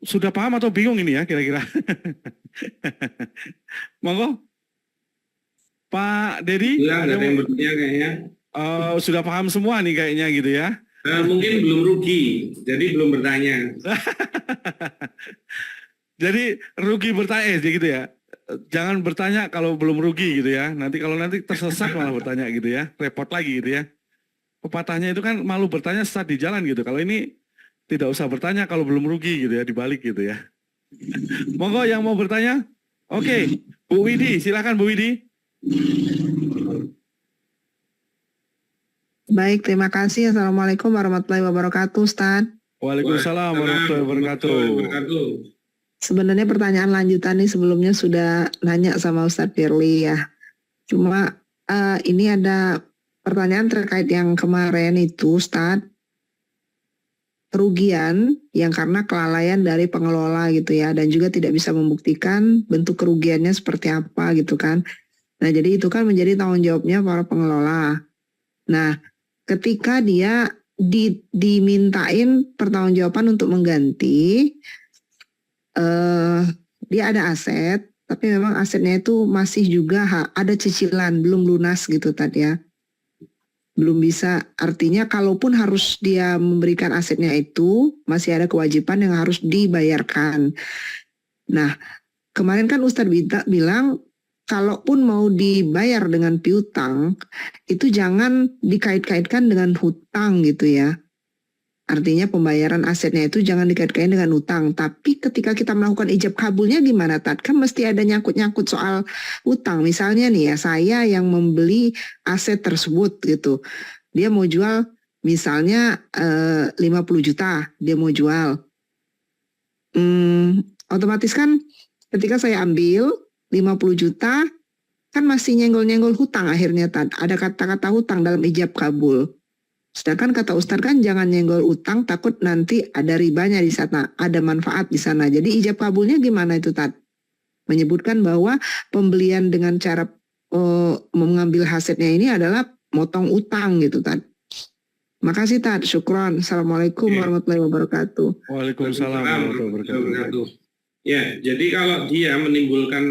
sudah paham atau bingung ini ya kira-kira? Monggo. Pak Dedi, ada yang bertanya kayaknya. Sudah paham semua nih kayaknya gitu ya. Mungkin belum rugi, jadi belum bertanya. Jadi rugi bertanya gitu ya. Jangan bertanya kalau belum rugi gitu ya. Nanti tersesat malah bertanya gitu ya. Repot lagi gitu ya. Pepatahnya itu kan malu bertanya sesat di jalan gitu. Kalau ini tidak usah bertanya kalau belum rugi gitu ya, dibalik gitu ya. Monggo yang mau bertanya. Oke, Bu Widi, silakan Bu Widi. Baik, terima kasih. Assalamualaikum warahmatullahi wabarakatuh, Ustaz. Waalaikumsalam warahmatullahi wabarakatuh. Sebenarnya pertanyaan lanjutan nih sebelumnya sudah nanya sama Ustadz Firly ya. Cuma ini ada pertanyaan terkait yang kemarin itu, Ustadz. Kerugian yang karena kelalaian dari pengelola gitu ya. Dan juga tidak bisa membuktikan bentuk kerugiannya seperti apa gitu kan. Nah, jadi itu kan menjadi tanggung jawabnya para pengelola. Nah, ketika dia dimintain pertanggungjawaban untuk mengganti, dia ada aset, tapi memang asetnya itu masih juga ada cicilan, belum lunas gitu tadi ya. Belum bisa, artinya kalaupun harus dia memberikan asetnya itu, masih ada kewajiban yang harus dibayarkan. Nah, kemarin kan Ustadz bilang, kalaupun mau dibayar dengan piutang, itu jangan dikait-kaitkan dengan hutang gitu ya. Artinya pembayaran asetnya itu jangan dikait-kaitkan dengan hutang. Tapi ketika kita melakukan ijab kabulnya gimana, Tat? Kan mesti ada nyangkut-nyangkut soal hutang. Misalnya nih ya, saya yang membeli aset tersebut gitu. Dia mau jual misalnya 50 juta, dia mau jual. Otomatis kan ketika saya ambil 50 juta, kan masih nyenggol-nyenggol hutang akhirnya, Tad. Ada kata-kata hutang dalam ijab kabul. Sedangkan kata Ustadz kan jangan nyenggol utang, takut nanti ada ribanya di sana, ada manfaat di sana. Jadi ijab kabulnya gimana itu, Tad? Menyebutkan bahwa pembelian dengan cara mengambil hasilnya ini adalah motong utang gitu, Tad. Makasih, Tad. Syukron. Assalamualaikum warahmatullahi wabarakatuh. Waalaikumsalam warahmatullahi wabarakatuh. Ya, jadi kalau dia menimbulkan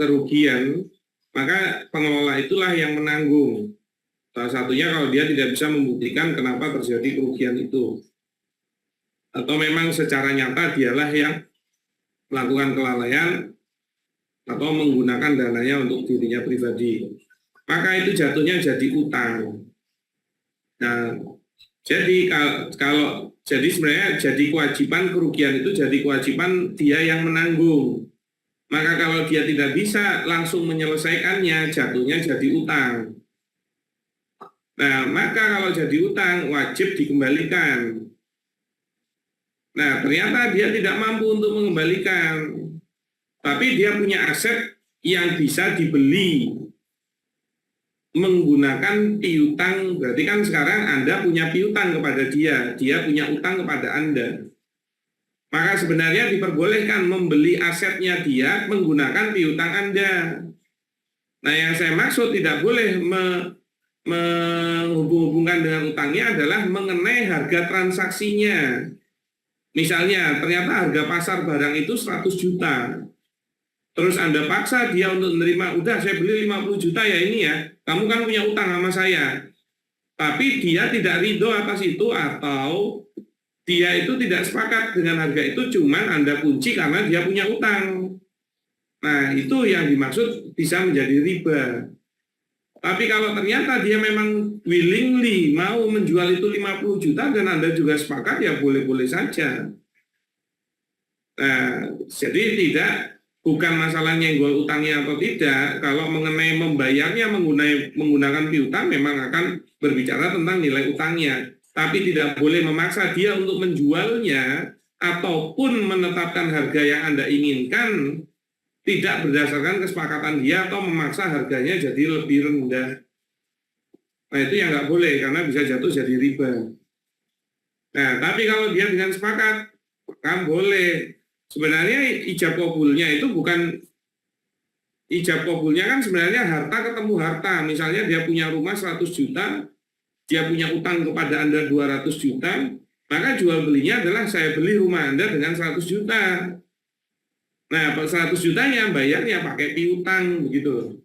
kerugian, maka pengelola itulah yang menanggung. Salah satunya kalau dia tidak bisa membuktikan kenapa terjadi kerugian itu. Atau memang secara nyata dialah yang melakukan kelalaian atau menggunakan dananya untuk dirinya pribadi. Maka itu jatuhnya jadi utang. Nah, jadi kalau jadi sebenarnya jadi kewajiban kerugian itu jadi kewajiban dia yang menanggung. Maka kalau dia tidak bisa langsung menyelesaikannya, jatuhnya jadi utang. Nah, maka kalau jadi utang wajib dikembalikan. Nah, ternyata dia tidak mampu untuk mengembalikan. Tapi dia punya aset yang bisa dibeli menggunakan piutang. Berarti kan sekarang Anda punya piutang kepada dia, dia punya utang kepada Anda. Maka sebenarnya diperbolehkan membeli asetnya dia menggunakan piutang Anda. Nah, yang saya maksud tidak boleh menghubung-hubungkan dengan utangnya adalah mengenai harga transaksinya. Misalnya, ternyata harga pasar barang itu 100 juta. Terus Anda paksa dia untuk menerima, udah saya beli 50 juta ya ini ya, kamu kan punya utang sama saya. Tapi dia tidak ridho atas itu atau dia itu tidak sepakat dengan harga itu, cuman Anda kunci karena dia punya utang. Nah, itu yang dimaksud bisa menjadi riba. Tapi kalau ternyata dia memang willingly mau menjual itu 50 juta dan Anda juga sepakat, ya boleh-boleh saja. Nah, jadi bukan masalahnya nyenggol utangnya atau tidak. Kalau mengenai membayarnya menggunakan piutang memang akan berbicara tentang nilai utangnya. Tapi tidak boleh memaksa dia untuk menjualnya ataupun menetapkan harga yang Anda inginkan tidak berdasarkan kesepakatan dia atau memaksa harganya jadi lebih rendah. Nah, itu yang nggak boleh karena bisa jatuh jadi riba. Nah, tapi kalau dia dengan sepakat, maka boleh. Sebenarnya ijab kabulnya itu bukan, ijab kabulnya kan sebenarnya harta ketemu harta. Misalnya dia punya rumah 100 juta, dia punya utang kepada Anda 200 juta, maka jual belinya adalah saya beli rumah Anda dengan 100 juta. Nah, 100 jutanya bayarnya pakai piutang begitu.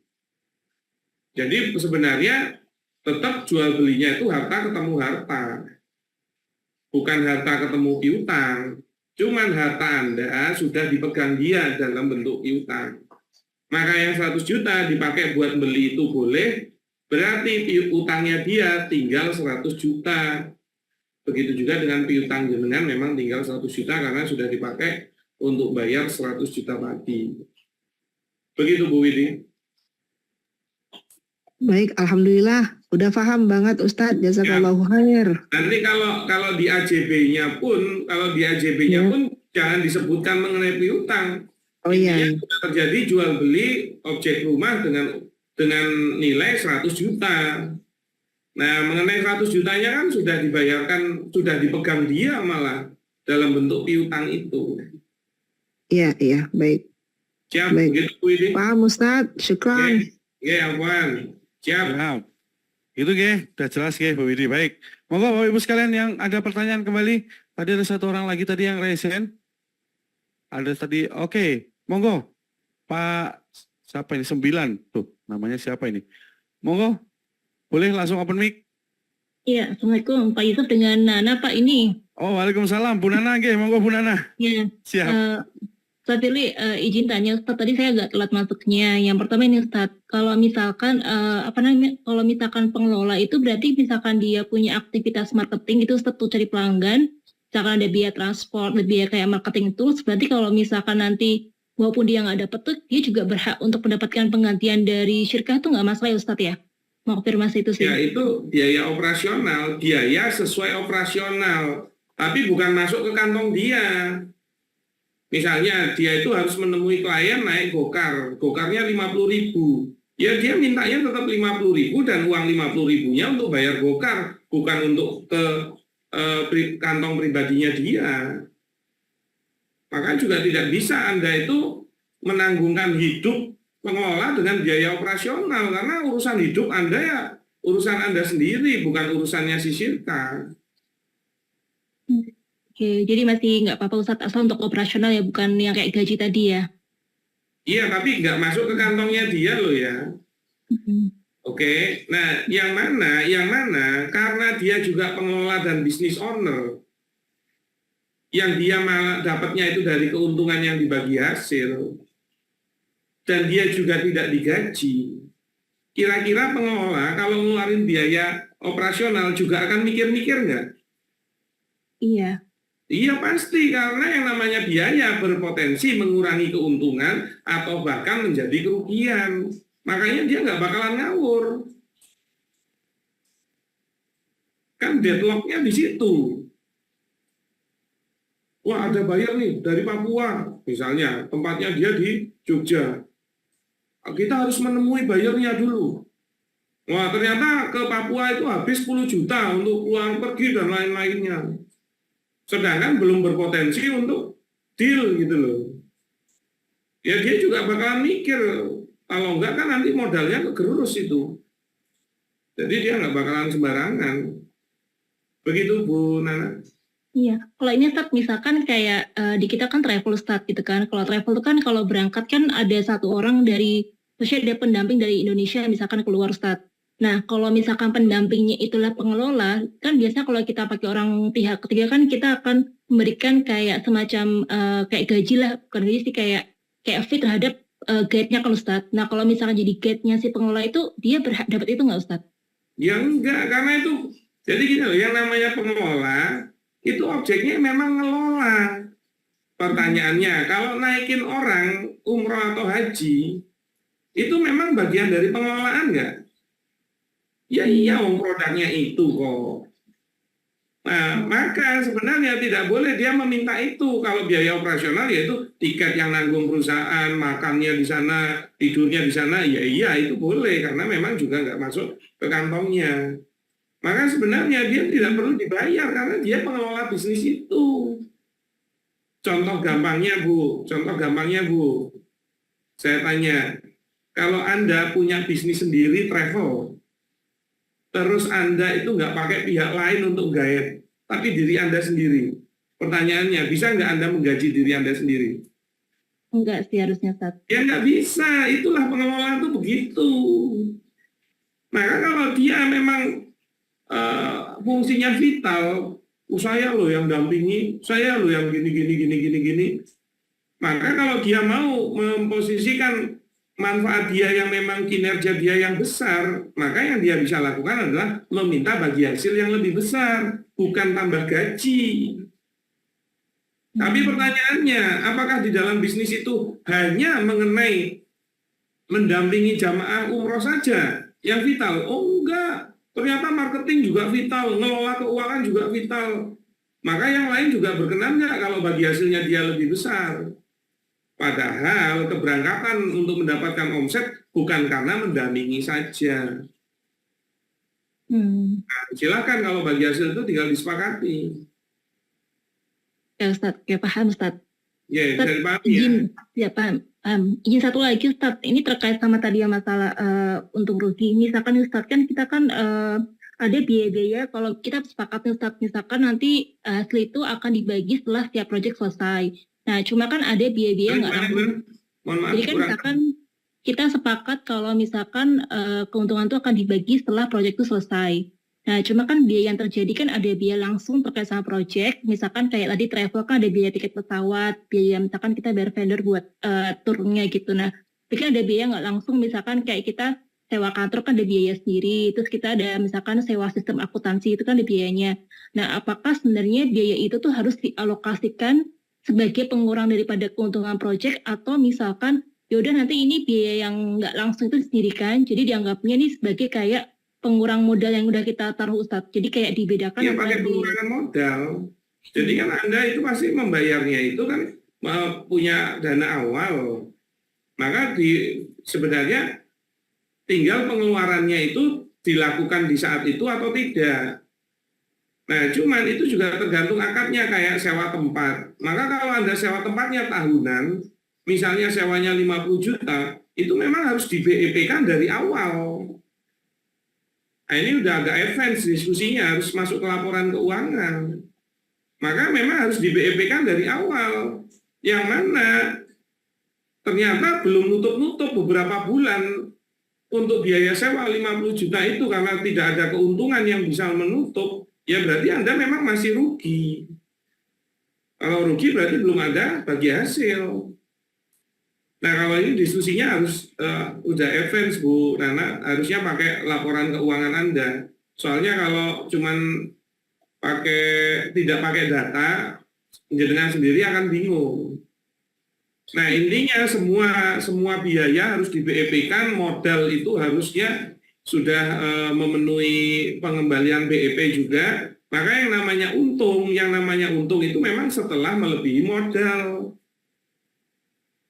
Jadi sebenarnya tetap jual belinya itu harta ketemu harta. Bukan harta ketemu piutang. Cuman harta Anda sudah dipegang dia dalam bentuk piutang. Maka yang 100 juta dipakai buat beli itu boleh, berarti utangnya dia tinggal 100 juta. Begitu juga dengan piutang jenengan memang tinggal 100 juta karena sudah dipakai untuk bayar 100 juta tadi. Begitu Bu Widi. Baik, alhamdulillah. Udah paham banget Ustadz. Jazakallahu khair. Nanti kalau di AJB-nya pun, pun jangan disebutkan mengenai piutang. Oh iya. Intinya terjadi jual beli objek rumah dengan nilai 100 juta. Nah, mengenai 100 jutanya kan sudah dibayarkan, sudah dipegang dia malah dalam bentuk piutang itu. Iya, baik. Siap, Baik. begitu Bu Widi. Paham Ustadz, syukran. Oke, Afwan. Siap. Ya, itu udah jelas Bu Widi. Baik, monggo Bapak Ibu sekalian yang ada pertanyaan kembali. Tadi ada satu orang lagi tadi yang raise hand. Ada tadi, oke, monggo Pak siapa ini 9 tuh namanya siapa ini? Monggo, boleh langsung open mic. Iya, Assalamualaikum Pak Yusuf dengan Nana Pak ini. Oh, waalaikumsalam Bu Nana, monggo Bu Nana. Ya, Siap. Ustaz Firly, izin tanya Ustaz, tadi saya agak telat masuknya. Yang pertama ini Ustaz, kalau misalkan kalau misalkan pengelola itu berarti misalkan dia punya aktivitas marketing itu Ustaz tuh cari pelanggan, misalkan ada biaya transport, ada biaya kayak marketing tools, berarti kalau misalkan nanti walaupun dia nggak dapet tuh, dia juga berhak untuk mendapatkan penggantian dari syirkah tuh nggak masalah ya Ustaz ya? Mau konfirmasi itu sih. Ya, itu biaya operasional, biaya sesuai operasional, tapi bukan masuk ke kantong dia. Misalnya dia itu harus menemui klien naik gokarnya 50.000. Ya dia mintanya tetap 50.000 dan uang 50.000-nya untuk bayar gokar, bukan untuk ke kantong pribadinya dia. Maka juga tidak bisa Anda itu menanggungkan hidup pengelola dengan biaya operasional, karena urusan hidup Anda ya urusan Anda sendiri, bukan urusannya si syirkah. Oke, jadi masih nggak apa-apa Ustadz, asal untuk operasional ya, bukan yang kayak gaji tadi ya? Iya, tapi nggak masuk ke kantongnya dia loh ya. Oke, nah yang mana karena dia juga pengelola dan bisnis owner, yang dia malah dapatnya itu dari keuntungan yang dibagi hasil, dan dia juga tidak digaji. Kira-kira pengelola kalau ngeluarin biaya operasional juga akan mikir-mikir nggak? Iya. Iya pasti, karena yang namanya biaya berpotensi mengurangi keuntungan atau bahkan menjadi kerugian. Makanya dia nggak bakalan ngawur. Kan deadlock-nya di situ. Wah, ada bayar nih dari Papua, misalnya tempatnya dia di Jogja. kita harus menemui buyernya dulu. Wah, ternyata ke Papua itu habis 10 juta untuk uang pergi dan lain-lainnya. Sedangkan belum berpotensi untuk deal gitu loh. Ya dia juga bakalan mikir, kalau enggak kan nanti modalnya kegerus itu. Jadi dia nggak bakalan sembarangan. Begitu Bu Nana. Iya, kalau ini Ustadz misalkan kayak di kita kan travel Ustadz gitu kan. Kalau travel itu kan kalau berangkat kan ada satu orang dari, maksudnya ada pendamping dari Indonesia misalkan keluar Ustadz. Nah, kalau misalkan pendampingnya itulah pengelola, kan biasanya kalau kita pakai orang pihak ketiga kan kita akan memberikan kayak semacam kayak gaji lah, bukan gaji sih, kayak fee terhadap guide-nya kan Ustadz. Nah, kalau misalkan jadi guide-nya si pengelola itu, dia dapat itu nggak Ustadz? Ya enggak, karena itu, jadi gini loh, yang namanya pengelola, itu objeknya memang ngelola. Pertanyaannya, kalau naikin orang umroh atau haji, itu memang bagian dari pengelolaan nggak? Ya iya, produknya itu kok. Nah, maka sebenarnya tidak boleh dia meminta itu. Kalau biaya operasional yaitu tiket yang nanggung perusahaan, makannya di sana, tidurnya di sana, ya iya itu boleh karena memang juga nggak masuk ke kantongnya. Maka sebenarnya dia tidak perlu dibayar karena dia pengelola bisnis itu. Contoh gampangnya Bu, saya tanya, kalau Anda punya bisnis sendiri travel, terus Anda itu nggak pakai pihak lain untuk guide, tapi diri Anda sendiri. Pertanyaannya, bisa nggak Anda menggaji diri Anda sendiri? Enggak sih harusnya Ustadz. Ya nggak bisa, itulah pengelola itu begitu. Maka kalau dia memang fungsinya vital, saya loh yang dampingi, saya loh yang gini. Maka kalau dia mau memposisikan manfaat dia yang memang kinerja dia yang besar, maka yang dia bisa lakukan adalah meminta bagi hasil yang lebih besar, bukan tambah gaji. Tapi pertanyaannya, apakah di dalam bisnis itu hanya mengenai mendampingi jamaah umroh saja yang vital? Oh enggak, ternyata marketing juga vital, ngelola keuangan juga vital. Maka yang lain juga berkenan nggak kalau bagi hasilnya dia lebih besar? Padahal keberangkatan untuk mendapatkan omset bukan karena mendampingi saja. Nah, silakan kalau bagi hasil itu tinggal disepakati. Ya Ustadz, ya paham Ustadz. Ya, Ustadz, dari paham izin, ya. ya paham. Izin satu lagi Ustadz, ini terkait sama tadi yang masalah untung rugi. Misalkan Ustadz kan kita kan ada biaya-biaya, kalau kita sepakat Ustadz, misalkan nanti hasil itu akan dibagi setelah setiap proyek selesai. Nah, cuma kan ada biaya-biaya nggak langsung. Mohon maaf, Jadi kan misalkan kita sepakat kalau misalkan keuntungan itu akan dibagi setelah proyek itu selesai. Nah, cuma kan biaya yang terjadi kan ada biaya langsung terkait sama proyek. Misalkan kayak tadi travel kan ada biaya tiket pesawat, biaya misalkan kita bayar vendor buat turunnya gitu. Nah, tapi kan ada biaya nggak langsung, misalkan kayak kita sewa kantor kan ada biaya sendiri. Terus kita ada misalkan sewa sistem akuntansi itu kan ada biayanya. Nah, apakah sebenarnya biaya itu tuh harus dialokasikan sebagai pengurang daripada keuntungan proyek, atau misalkan yaudah nanti ini biaya yang nggak langsung itu disendirikan, jadi dianggapnya nih sebagai kayak pengurang modal yang udah kita taruh Ustadz. Jadi kayak dibedakan. Ya pakai pengurangan modal. Jadi kan Anda itu pasti membayarnya itu kan punya dana awal. Maka sebenarnya tinggal pengeluarannya itu dilakukan di saat itu atau tidak. Nah, cuman itu juga tergantung akadnya kayak sewa tempat. Maka kalau Anda sewa tempatnya tahunan, misalnya sewanya 50 juta, itu memang harus di BEP-kan dari awal. Nah, ini udah agak advance diskusinya, harus masuk ke laporan keuangan. Maka memang harus di BEP-kan dari awal. Yang mana ternyata belum nutup-nutup beberapa bulan untuk biaya sewa 50 juta itu karena tidak ada keuntungan yang bisa menutup. Ya berarti Anda memang masih rugi. Kalau rugi berarti belum ada bagi hasil. Nah kalau ini diskusinya harus udah advance Bu Nana, harusnya pakai laporan keuangan Anda. Soalnya kalau cuman tidak pakai data, jenengan sendiri akan bingung. Nah intinya semua biaya harus di BEP-kan, modal itu harusnya sudah memenuhi pengembalian BEP juga, maka yang namanya untung itu memang setelah melebihi modal.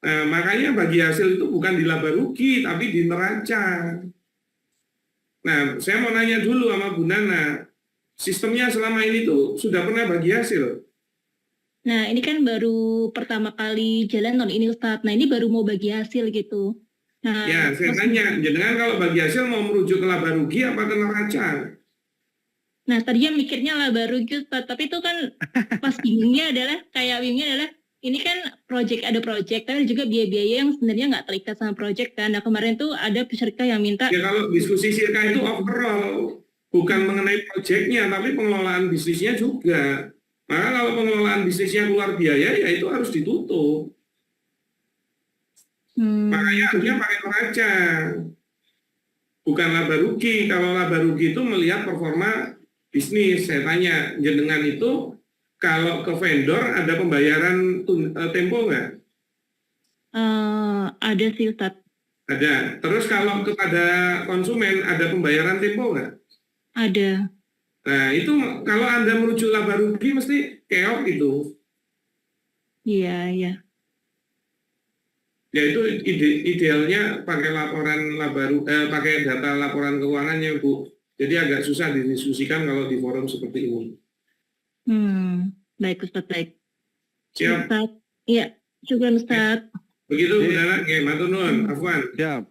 Nah, makanya bagi hasil itu bukan di laba rugi, tapi di neraca. Nah, saya mau nanya dulu sama Bu Nana, sistemnya selama ini tuh sudah pernah bagi hasil? Nah, ini kan baru pertama kali jalan tahun ini Ustadz. Nah, ini baru mau bagi hasil gitu. Nah, Ya, saya tanya, jenengan kalau bagi hasil mau merujuk ke laba rugi apa ke neraca? Nah, tadinya mikirnya lah baru gitu, tapi itu kan pas bingungnya adalah ini kan ada project, tapi ada juga biaya-biaya yang sebenarnya nggak terikat sama project kan. Nah, kemarin tuh ada peserta yang minta, Ya kalau diskusi Sirka itu overall, bukan mengenai proyeknya, tapi pengelolaan bisnisnya juga. Maka kalau pengelolaan bisnisnya keluar biaya, ya itu harus ditutup. Makanya harusnya pakai neraca, bukan laba rugi. Kalau laba rugi itu melihat performa bisnis. Saya tanya, jenengan itu kalau ke vendor ada pembayaran tempo nggak? ada sih Ustadz, Ada. Terus kalau kepada konsumen ada pembayaran tempo nggak? ada. Nah itu kalau Anda merujuk laba rugi mesti keok itu. Iya, iya. Ya itu idealnya pakai laporan pakai data laporan keuangannya Bu. Jadi agak susah didiskusikan kalau di forum seperti ini. Baik Ustadz, baik. Siap. Ustadz, iya, syukur Ustadz. Begitu Bu Nana, matur nuwun, Afwan. Ya,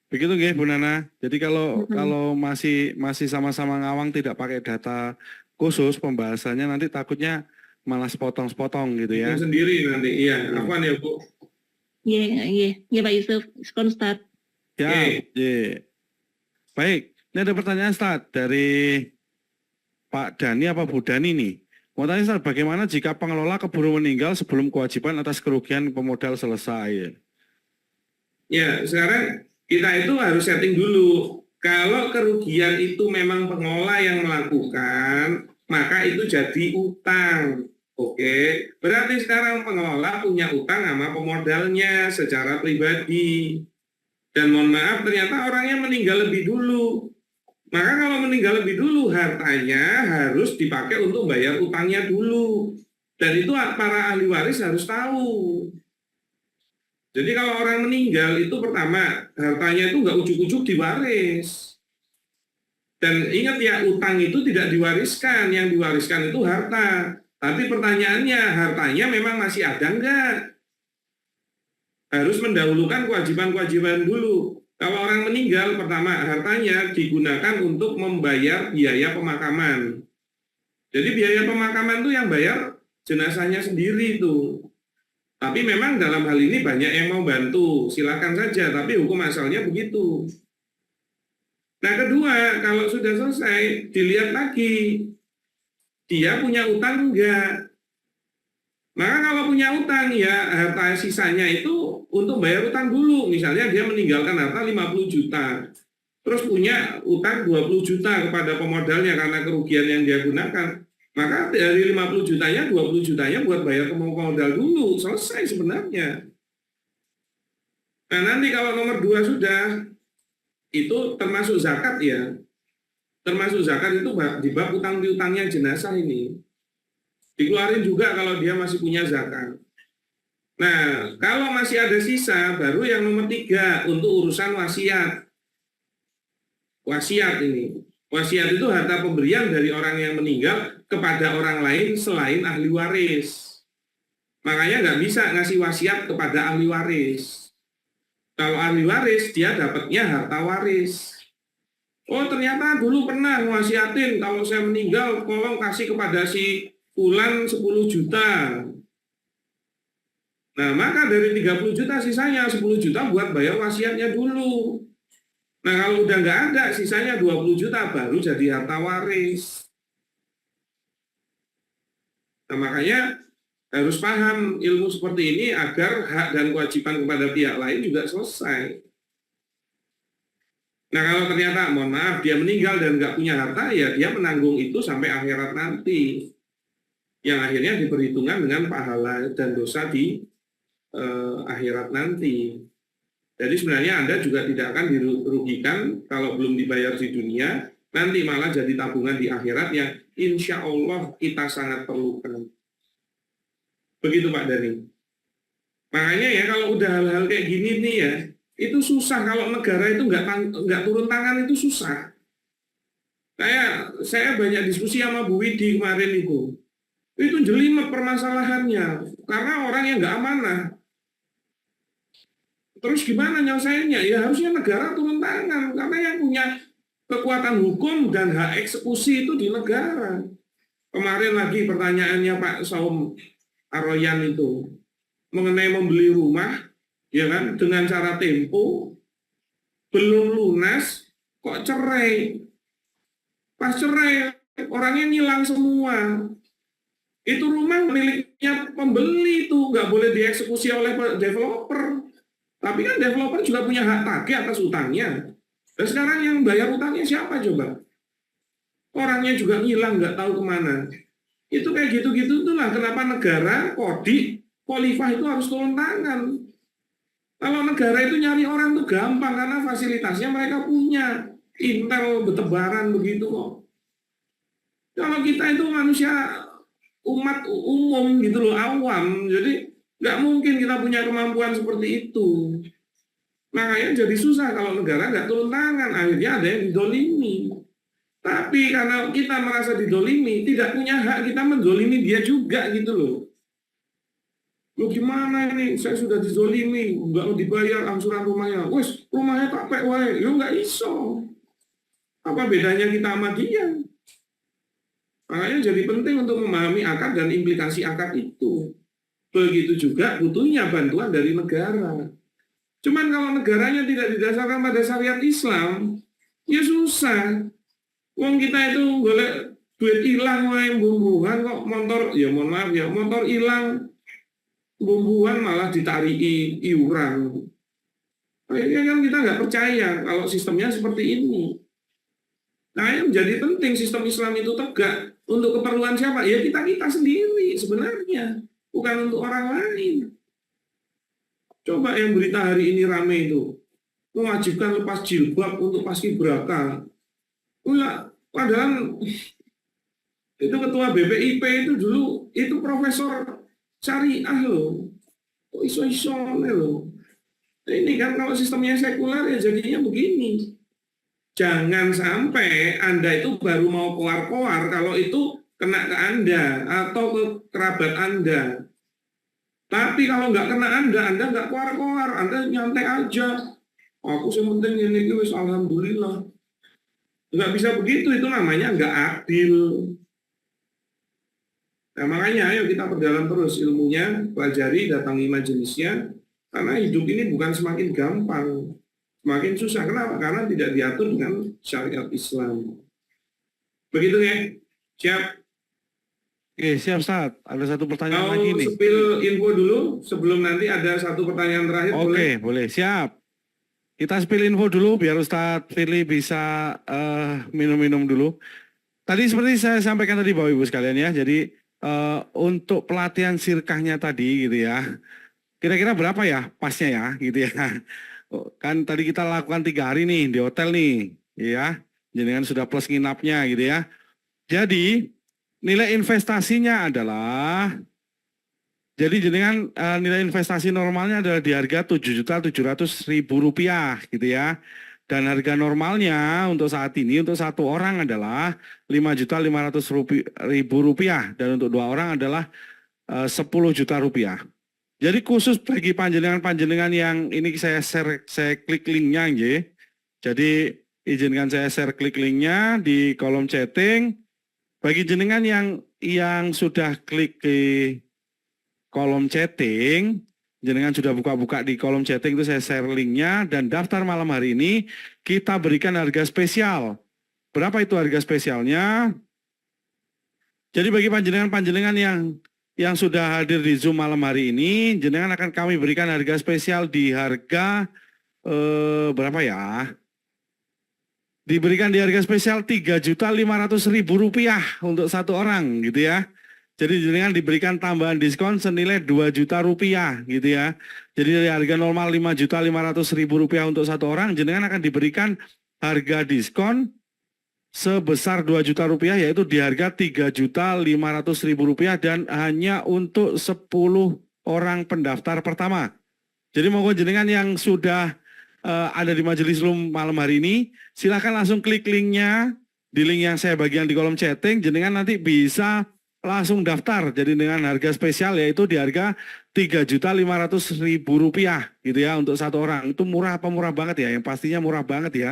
begitu nggih Bu Nana. Jadi kalau masih sama-sama ngawang tidak pakai data khusus pembahasannya nanti takutnya malah sepotong-sepotong gitu ya. Bikin sendiri nanti, iya. Afwan ya Bu. Iya Pak Yusuf, syukur Ustadz. Ya, baik. Ini ada pertanyaan Ustadz dari Pak Dani apa Bu Dani nih. Mau tanya Ustadz, bagaimana jika pengelola keburu meninggal sebelum kewajiban atas kerugian pemodal selesai? Ya, sekarang kita itu harus setting dulu. Kalau kerugian itu memang pengelola yang melakukan, maka itu jadi utang. Oke, berarti sekarang pengelola punya utang sama pemodalnya secara pribadi. Dan mohon maaf, ternyata orangnya meninggal lebih dulu. Maka kalau meninggal lebih dulu, hartanya harus dipakai untuk bayar utangnya dulu. Dan itu para ahli waris harus tahu. Jadi kalau orang meninggal itu pertama, hartanya itu nggak ujuk-ujuk diwaris. Dan ingat ya, utang itu tidak diwariskan, yang diwariskan itu harta. Tapi pertanyaannya, hartanya memang masih ada enggak? Harus mendahulukan kewajiban-kewajiban dulu. Kalau orang meninggal, pertama hartanya digunakan untuk membayar biaya pemakaman. Jadi biaya pemakaman itu yang bayar jenazahnya sendiri itu. Tapi memang dalam hal ini banyak yang mau bantu, silakan saja. Tapi hukum asalnya begitu. Nah kedua, kalau sudah selesai, dilihat lagi. Dia punya utang enggak? Maka kalau punya utang ya harta sisanya itu untuk bayar utang dulu. Misalnya dia meninggalkan harta 50 juta. Terus punya utang 20 juta kepada pemodalnya karena kerugian yang dia gunakan. Maka dari 50 jutanya, 20 jutanya buat bayar pemodal dulu. Selesai sebenarnya. Nah nanti kalau nomor 2 sudah, itu termasuk zakat ya. Termasuk zakat itu di bab utang piutangnya jenazah ini. Dikeluarin juga kalau dia masih punya zakat. Nah, kalau masih ada sisa, baru yang nomor 3 untuk urusan wasiat. Wasiat ini. Wasiat itu harta pemberian dari orang yang meninggal kepada orang lain selain ahli waris. Makanya nggak bisa ngasih wasiat kepada ahli waris. Kalau ahli waris, dia dapatnya harta waris. Oh ternyata dulu pernah wasiatin kalau saya meninggal tolong kasih kepada si Fulan 10 juta. Nah maka dari 30 juta sisanya 10 juta buat bayar wasiatnya dulu. Nah kalau udah nggak ada sisanya 20 juta baru jadi harta waris. Nah makanya harus paham ilmu seperti ini agar hak dan kewajiban kepada pihak lain juga selesai. Nah kalau ternyata, mohon maaf, dia meninggal dan nggak punya harta, ya dia menanggung itu sampai akhirat nanti. Yang akhirnya diperhitungkan dengan pahala dan dosa di akhirat nanti. Jadi sebenarnya Anda juga tidak akan dirugikan kalau belum dibayar di dunia, nanti malah jadi tabungan di akhirat yang insya Allah kita sangat perlukan. Begitu Pak Dani. Makanya ya kalau udah hal-hal kayak gini nih ya, itu susah kalau negara itu nggak turun tangan, itu susah. Saya banyak diskusi sama Bu Widi kemarin itu jelimet permasalahannya karena orang yang nggak amanah. Terus gimana nyelesainnya? Ya harusnya negara turun tangan karena yang punya kekuatan hukum dan hak eksekusi itu di negara. Kemarin lagi pertanyaannya Pak Saum Aroyan itu mengenai membeli rumah, ya kan, dengan cara tempo, belum lunas, kok cerai. Pas cerai, orangnya ngilang semua. Itu rumah miliknya pembeli itu, nggak boleh dieksekusi oleh developer. Tapi kan developer juga punya hak tagih atas utangnya. Dan sekarang yang bayar utangnya siapa coba? Orangnya juga ngilang, nggak tahu kemana. Itu kayak gitu-gitu itulah kenapa negara, Kodik, Polifah itu harus turun tangan. Kalau negara itu nyari orang itu gampang karena fasilitasnya mereka punya. Intel bertebaran begitu kok. Kalau kita itu manusia umat umum gitu loh, awam. Jadi nggak mungkin kita punya kemampuan seperti itu. Makanya jadi susah kalau negara nggak turun tangan. Akhirnya ada yang didolimi. Tapi karena kita merasa didolimi, tidak punya hak kita mendolimi dia juga gitu loh. Lo gimana ini? Saya sudah dizolimi, nggak dibayar angsuran rumahnya. Wes, rumahnya tak pek wae. Yo nggak iso. Apa bedanya kita sama dia? Makanya jadi penting untuk memahami akad dan implikasi akad itu. Begitu juga butuhnya bantuan dari negara. Cuman kalau negaranya tidak didasarkan pada syariat Islam, ya susah. Wong kita itu golek duit hilang wae bumbuhan kok motor, ya mohon maaf ya, motor hilang bumbuhan malah ditariki iuran. Akhirnya kan kita nggak percaya kalau sistemnya seperti ini. Nah, yang menjadi penting sistem Islam itu tegak untuk keperluan siapa? Ya kita sendiri sebenarnya, bukan untuk orang lain. Coba yang berita hari ini rame itu, mewajibkan lepas jilbab untuk paskibraka. Enggak, padahal itu ketua BPIP itu dulu itu profesor syariah loh. Kok iso-iso loh. Nah, ini kan kalau sistemnya sekuler ya jadinya begini. Jangan sampai Anda itu baru mau keluar-keluar kalau itu kena ke Anda atau ke kerabat Anda. Tapi kalau nggak kena Anda nggak keluar-keluar, Anda nyantai aja. Aku yang penting ini wis alhamdulillah. Nggak bisa begitu, itu namanya nggak adil. Nah makanya ayo kita perdalam terus ilmunya, pelajari, datangi majelisnya, karena hidup ini bukan semakin gampang, semakin susah. Kenapa? Karena tidak diatur dengan syariat Islam. Begitu ya? Siap? Oke, siap Ustaz. Ada satu pertanyaan lagi nih. Spill info dulu sebelum nanti ada satu pertanyaan terakhir. Oke, boleh. Siap. Kita spill info dulu biar Ustadz Firly bisa minum-minum dulu. Tadi seperti saya sampaikan tadi Bapak Ibu sekalian ya. Jadi untuk pelatihan sirkahnya tadi gitu ya. Kira-kira berapa ya pasnya ya gitu ya. Kan tadi kita lakukan 3 hari nih di hotel nih ya. Jenengan sudah plus nginapnya gitu ya. Jadi nilai investasinya adalah, jadi jenengan nilai investasi normalnya adalah di harga Rp7.700.000 gitu ya. Dan harga normalnya untuk saat ini untuk 1 orang adalah Rp5.500.000 dan untuk 2 orang adalah Rp10 juta. Jadi khusus bagi panjenengan-panjenengan yang ini saya klik linknya ya. Jadi izinkan saya share klik linknya di kolom chatting. Bagi jenengan yang sudah klik di kolom chatting, jenengan sudah buka-buka di kolom chatting itu saya share linknya dan daftar malam hari ini kita berikan harga spesial. Berapa itu harga spesialnya? Jadi bagi panjenengan-panjenengan yang sudah hadir di Zoom malam hari ini, jenengan akan kami berikan harga spesial di harga berapa ya? Diberikan di harga spesial Rp3.500.000 untuk 1 orang gitu ya. Jadi jenengan diberikan tambahan diskon senilai Rp2 juta gitu ya. Jadi dari harga normal Rp5.500.000 untuk 1 orang, jenengan akan diberikan harga diskon sebesar Rp2 juta yaitu di harga Rp3.500.000 dan hanya untuk 10 orang pendaftar pertama. Jadi monggo jenengan yang sudah ada di majelis room malam hari ini, silakan langsung klik linknya di link yang saya bagikan di kolom chatting. Jenengan nanti bisa langsung daftar. Jadi dengan harga spesial yaitu di harga Rp3.500.000 gitu ya untuk satu orang. Itu murah apa murah banget ya? Yang pastinya murah banget ya.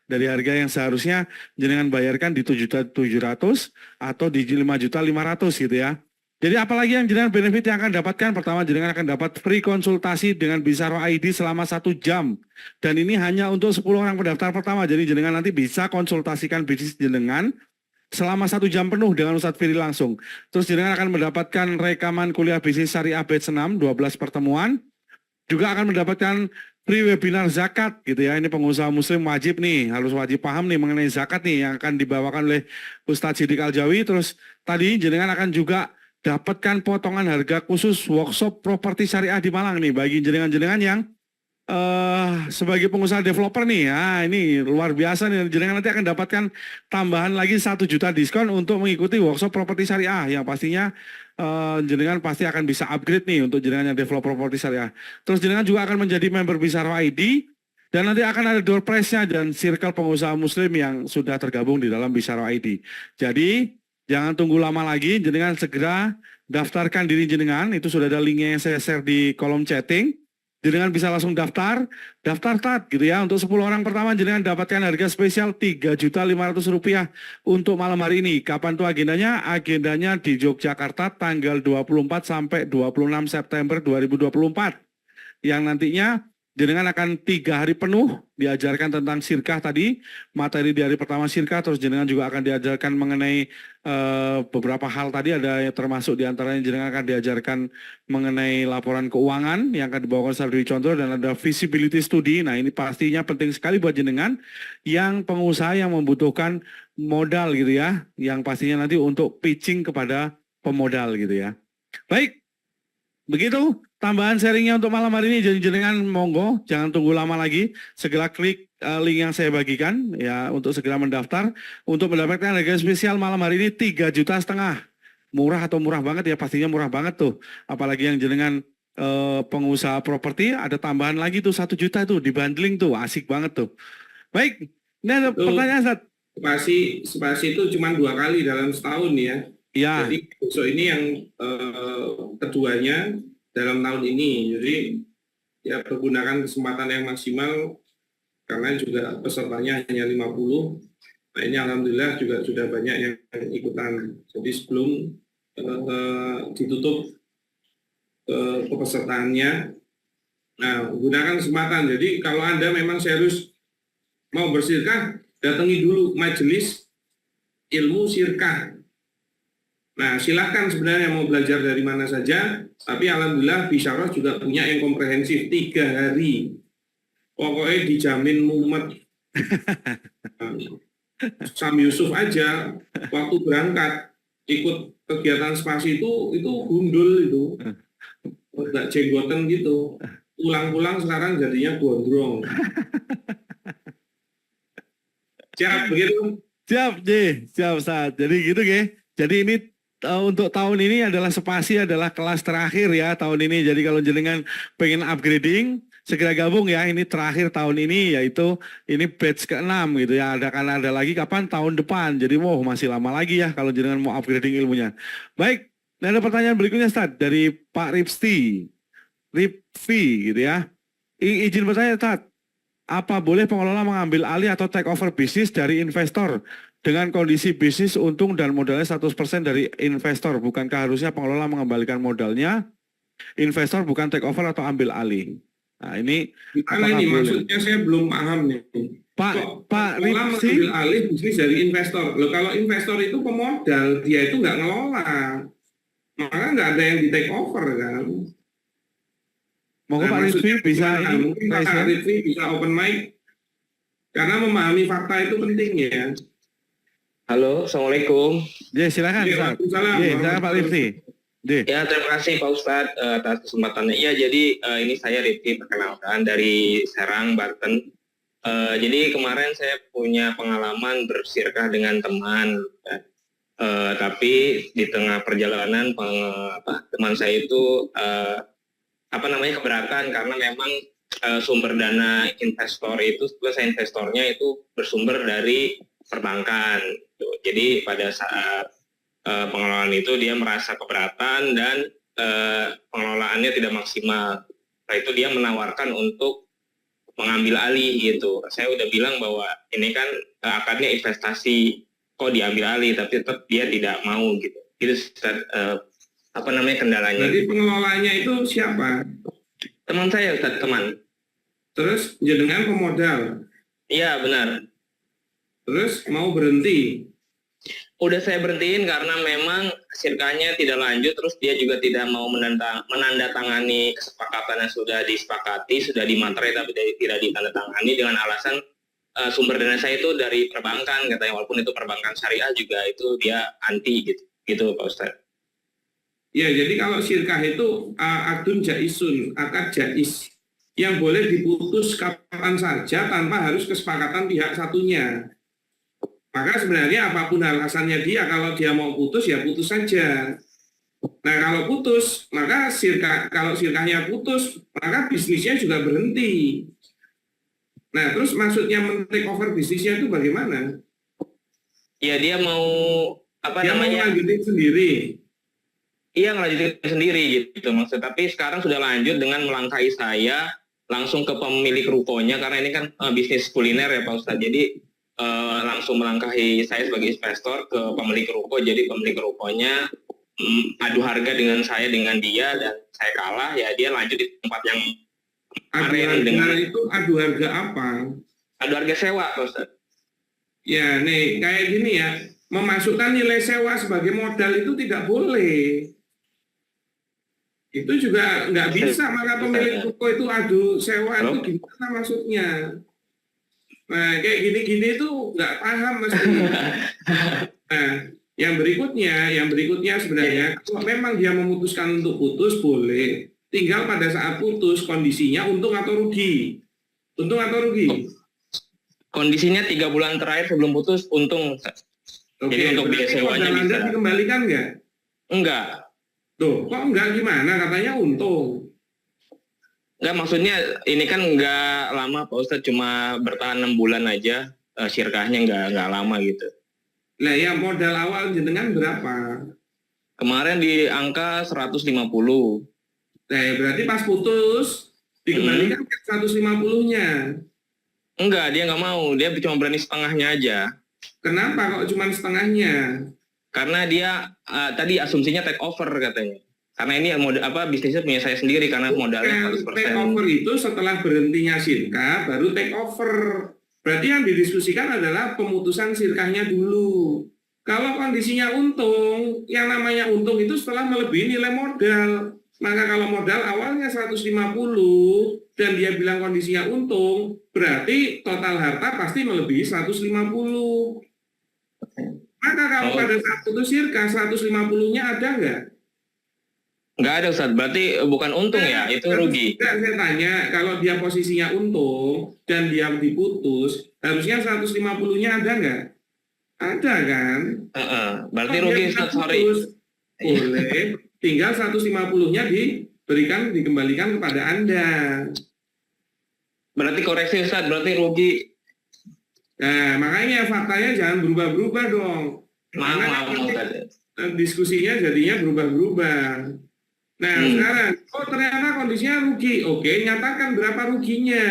Dari harga yang seharusnya jenengan bayarkan di 7.700.000 atau di 5.500.000 gitu ya. Jadi apalagi yang jenengan benefit yang akan dapatkan? Pertama, jenengan akan dapat free konsultasi dengan Bisharo ID selama 1 jam. Dan ini hanya untuk 10 orang pendaftar pertama. Jadi jenengan nanti bisa konsultasikan bisnis jenengan selama 1 jam penuh dengan Ustadz Firly langsung. Terus jenengan akan mendapatkan rekaman kuliah bisnis syariah batch 6, 12 pertemuan. Juga akan mendapatkan free webinar zakat gitu ya. Ini pengusaha muslim wajib nih, harus wajib paham nih mengenai zakat nih yang akan dibawakan oleh Ustadz Siddiq Aljawi. Terus tadi jenengan akan juga dapatkan potongan harga khusus workshop properti syariah di Malang nih bagi jenengan-jenengan yang sebagai pengusaha developer nih. Nah, ini luar biasa nih. Jenengan nanti akan dapatkan tambahan lagi 1 juta diskon untuk mengikuti workshop properti syariah yang pastinya jenengan pasti akan bisa upgrade nih untuk jenengan yang develop properti syariah. Terus jenengan juga akan menjadi member Bisharo ID dan nanti akan ada door prize-nya dan circle pengusaha muslim yang sudah tergabung di dalam Bisharo ID. Jadi jangan tunggu lama lagi, jenengan segera daftarkan diri jenengan. Itu sudah ada linknya yang saya share di kolom chatting. Jenengan bisa langsung daftar tat gitu ya. Untuk 10 orang pertama jenengan dapatkan harga spesial Rp3.500.000 untuk malam hari ini. Kapan tuh agendanya? Agendanya di Yogyakarta tanggal 24 sampai 26 September 2024. Yang nantinya jenengan akan 3 hari penuh diajarkan tentang sirkah tadi, materi di hari pertama sirkah, terus jenengan juga akan diajarkan mengenai beberapa hal tadi, ada yang termasuk diantaranya jenengan akan diajarkan mengenai laporan keuangan yang akan dibawakan secara contoh dan ada visibility study. Nah ini pastinya penting sekali buat jenengan yang pengusaha yang membutuhkan modal gitu ya, yang pastinya nanti untuk pitching kepada pemodal gitu ya. Baik. Begitu tambahan sharingnya untuk malam hari ini. Jadi jenengan monggo jangan tunggu lama lagi, segera klik link yang saya bagikan ya untuk segera mendaftar untuk mendapatkan harga spesial malam hari ini 3,5 juta. Murah atau murah banget ya, pastinya murah banget tuh. Apalagi yang jenengan pengusaha properti ada tambahan lagi tuh 1 juta tuh dibundling tuh, asik banget tuh. Baik, ini ada pertanyaan Ustaz. Spasi itu cuma 2 kali dalam setahun ya. Ya. Jadi besok ini yang keduanya dalam tahun ini. Jadi ya pergunakan kesempatan yang maksimal karena juga pesertanya hanya 50. Nah ini alhamdulillah juga sudah banyak yang ikutan. Jadi sebelum ditutup pesertaannya, nah gunakan kesempatan. Jadi kalau Anda memang serius mau bersirkah, datangi dulu majelis ilmu sirkah. Nah, silakan sebenarnya mau belajar dari mana saja, tapi alhamdulillah Bisharo juga punya yang komprehensif 3 hari. Pokoknya dijamin mumet. Sam Yusuf aja waktu berangkat ikut kegiatan spasi itu gundul itu. Enggak jenggoten gitu. Pulang-pulang sekarang jadinya gondrong. Siap begitu? Siap, siap Ustaz. Jadi gitu, Ge. Jadi ini untuk tahun ini adalah spasi adalah kelas terakhir ya tahun ini. Jadi kalau jenengan pengen upgrading, segera gabung ya. Ini terakhir tahun ini, yaitu ini batch ke-6 gitu ya. Karena ada lagi kapan? Tahun depan. Jadi masih lama lagi ya kalau jenengan mau upgrading ilmunya. Baik, nah ada pertanyaan berikutnya Ustaz dari Pak Ripsti gitu ya. Izin bertanya Ustaz, apa boleh pengelola mengambil alih atau take over bisnis dari investor dengan kondisi bisnis untung dan modalnya 100% dari investor? Bukankah harusnya pengelola mengembalikan modalnya? Investor bukan take over atau ambil alih. Nah ini ini maksudnya saya belum paham nih. Pak Ripsi mengambil alih bisnis dari investor. Loh kalau investor itu pemodal, dia itu nggak ngelola. Maka nggak ada yang di take over kan. Monggo Pak Ripsi bisa ini. Mungkin Pak Ripsi bisa open mic. Karena memahami fakta itu penting ya. Halo, Assalamualaikum. Ya, silakan. Silakan Pak Rifki. Ya, terima kasih Pak Ustadz atas kesempatannya. Iya, jadi ini saya Rifki, perkenalkan dari Serang, Banten. Jadi kemarin saya punya pengalaman bersirkah dengan teman. Tapi di tengah perjalanan teman saya itu keberatan karena memang sumber dana investor itu, investornya itu bersumber dari perbankan. Gitu. Jadi pada saat pengelolaan itu dia merasa keberatan dan pengelolaannya tidak maksimal. Nah itu dia menawarkan untuk mengambil alih gitu. Saya udah bilang bahwa ini kan akadnya investasi, kok diambil alih, tapi tetap dia tidak mau gitu. Itu kendalanya. Berarti pengelolanya itu siapa? Teman saya, Ustaz, teman. Terus jenengan pemodal. Iya benar. Terus mau berhenti. Udah saya berhentiin karena memang sirkanya tidak lanjut, terus dia juga tidak mau menandatangani kesepakatan yang sudah disepakati, sudah dimaterai tapi tidak ditandatangani dengan alasan sumber dana saya itu dari perbankan katanya, walaupun itu perbankan syariah juga itu dia anti gitu Pak Ustadz. Ya, jadi kalau sirkah itu akdun jaisun, akad jais, yang boleh diputus kapan saja tanpa harus kesepakatan pihak satunya. Maka sebenarnya apapun alasannya dia, kalau dia mau putus ya putus saja. Nah kalau putus, maka kalau sirkahnya putus, maka bisnisnya juga berhenti. Nah terus maksudnya men-take over bisnisnya itu bagaimana? Ya dia mau Dia mau lanjutin sendiri. Iya ngelanjutin sendiri gitu maksud. Tapi sekarang sudah lanjut dengan melangkahi saya langsung ke pemilik rukonya, karena ini kan bisnis kuliner ya Pak Ustadz. Jadi langsung melangkahi saya sebagai investor ke pemilik ruko. Jadi pemilik rukonya adu harga dengan saya, dengan dia, dan saya kalah, ya dia lanjut di tempat yang Itu adu harga apa? Adu harga sewa Pak Ustadz. Ya nih kayak gini ya, memasukkan nilai sewa sebagai modal itu tidak boleh. Itu juga nggak bisa, maka pemilik ruko itu adu sewa. Halo? Itu gimana maksudnya? Nah, kayak gini-gini tuh nggak paham mesti. Nah, yang berikutnya sebenarnya, kalau memang dia memutuskan untuk putus, boleh. Tinggal pada saat putus, kondisinya untung atau rugi. Untung atau rugi? Kondisinya 3 bulan terakhir sebelum putus, untung. Oke, jadi untuk biaya sewanya bisa. Anda dikembalikan nggak? Enggak. Tuh, kok enggak gimana? Katanya untung. Enggak, maksudnya ini kan enggak lama Pak Ustadz, cuma bertahan 6 bulan aja, sirkahnya enggak lama gitu. Nah ya modal awal jenengan berapa? Kemarin di angka 150. Nah ya, berarti pas putus dikembalikan ke 150-nya. Enggak, dia enggak mau, dia cuma berani setengahnya aja. Kenapa kok cuma setengahnya? Karena dia tadi asumsinya take over katanya. Karena ini bisnisnya punya saya sendiri karena modalnya 100%. Take over itu setelah berhentinya sirkah baru take over. Berarti yang didiskusikan adalah pemutusan sirkahnya dulu. Kalau kondisinya untung, yang namanya untung itu setelah melebihi nilai modal. Maka kalau modal awalnya 150 dan dia bilang kondisinya untung, berarti total harta pasti melebihi 150. Maka kalau pada saat putus sirkah 150-nya ada nggak? Nggak ada Ustadz, berarti bukan untung ya, itu rugi. Saya tanya, kalau dia posisinya untung dan dia diputus, harusnya 150-nya ada nggak? Ada kan? Berarti rugi Ustadz, sorry. Boleh, tinggal 150-nya dikembalikan kepada Anda. Berarti koreksi Ustadz, berarti rugi. Nah, makanya faktanya jangan berubah-berubah dong. Maaf, diskusinya jadinya berubah-berubah. Nah, sekarang, ternyata kondisinya rugi. Oke, nyatakan berapa ruginya.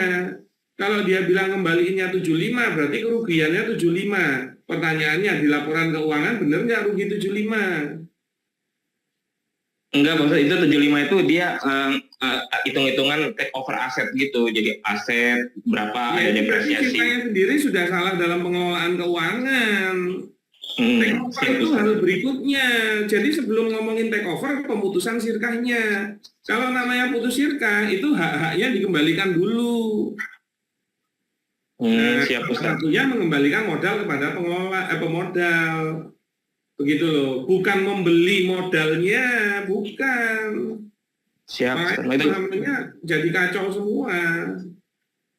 Kalau dia bilang kembaliinnya 75, berarti kerugiannya 75. Pertanyaannya, di laporan keuangan benar nggak rugi 75? Enggak, maksud itu 75 itu dia hitung-hitungan take over aset gitu. Jadi aset berapa ada depresiasi. Saya sendiri sudah salah dalam pengelolaan keuangan. Take over itu hal berikutnya. Jadi sebelum ngomongin take over, pemutusan sirkahnya. Kalau namanya putus sirkah, itu hak-haknya dikembalikan dulu. Siap Ustaz. Satunya mengembalikan modal kepada pemodal. Begitu loh. Bukan membeli modalnya, bukan. Siap. Namanya jadi kacau semua.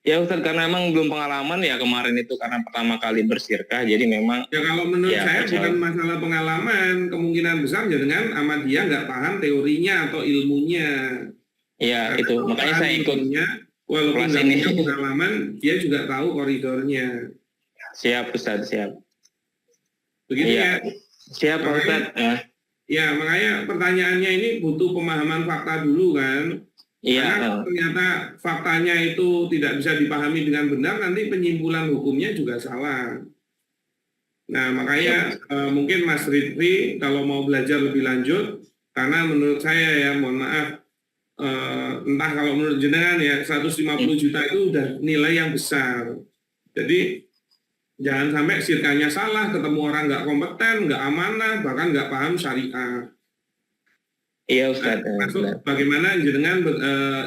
Ya Ustaz, karena emang belum pengalaman ya kemarin itu karena pertama kali bersirkah, jadi memang ya kalau menurut saya bukan masalah pengalaman, kemungkinan besar dengan sama dia nggak paham teorinya atau ilmunya. Iya, Karena itu. Makanya saya ikut hukumnya, walaupun kelas nggak ini. punya pengalaman, dia juga tahu koridornya. Siap, Ustadz, siap. Begitu Iya. ya. Siap, Pak Ustadz. Ya, makanya pertanyaannya ini butuh pemahaman fakta dulu kan. Iya. Karena kalau ternyata faktanya itu tidak bisa dipahami dengan benar, nanti penyimpulan hukumnya juga salah. Nah, makanya mungkin Mas Ridvi kalau mau belajar lebih lanjut, karena menurut saya ya, mohon maaf, entah kalau menurut jenengan ya, 150 juta itu udah nilai yang besar. Jadi jangan sampai sirkanya salah, ketemu orang nggak kompeten, nggak amanah, bahkan nggak paham syariah. Iya, Ustadz. Masuk bagaimana jenengan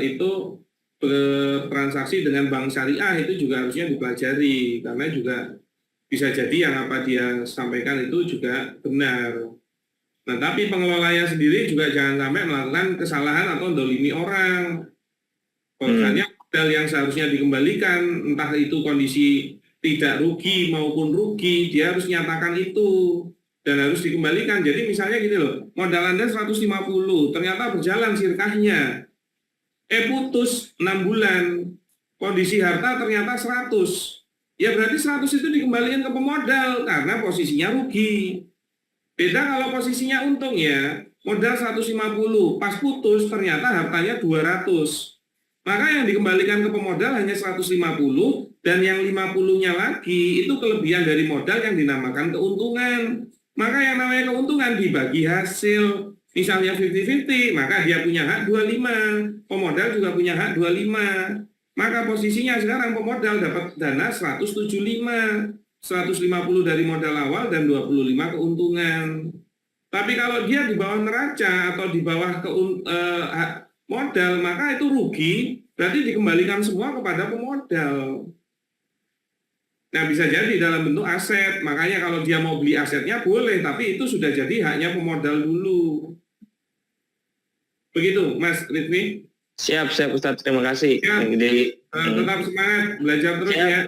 itu bertransaksi dengan bank syariah itu juga harusnya dipelajari, karena juga bisa jadi yang apa dia sampaikan itu juga benar. Nah, tapi pengelolanya sendiri juga jangan sampai melakukan kesalahan atau dolimi orang. Misalnya modal yang seharusnya dikembalikan, entah itu kondisi tidak rugi maupun rugi, dia harus nyatakan itu dan harus dikembalikan. Jadi misalnya gini loh, modal Anda 150, ternyata berjalan sirkahnya, putus 6 bulan, kondisi harta ternyata 100. Ya berarti 100 itu dikembalikan ke pemodal karena posisinya rugi. Beda kalau posisinya untung ya, modal 150, pas putus ternyata hartanya 200. Maka yang dikembalikan ke pemodal hanya 150 dan yang 50-nya lagi itu kelebihan dari modal yang dinamakan keuntungan. Maka yang namanya keuntungan dibagi hasil. Misalnya 50-50, maka dia punya hak 25, pemodal juga punya hak 25. Maka posisinya sekarang pemodal dapat dana 175, 150 dari modal awal dan 25 keuntungan. Tapi kalau dia di bawah neraca atau di bawah modal, maka itu rugi, berarti dikembalikan semua kepada pemodal. Nah, bisa jadi dalam bentuk aset, makanya kalau dia mau beli asetnya boleh, tapi itu sudah jadi haknya pemodal dulu. Begitu, Mas Ridvi. Siap, Ustadz. Terima kasih. Siap. Jadi, tetap semangat, belajar terus siap. ya.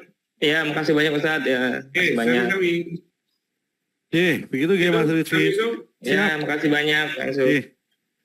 Iya, makasih banyak Ustadz. Ya, makasih banyak. Begitu Mas Ridvi. Ya, makasih banyak. Langsung.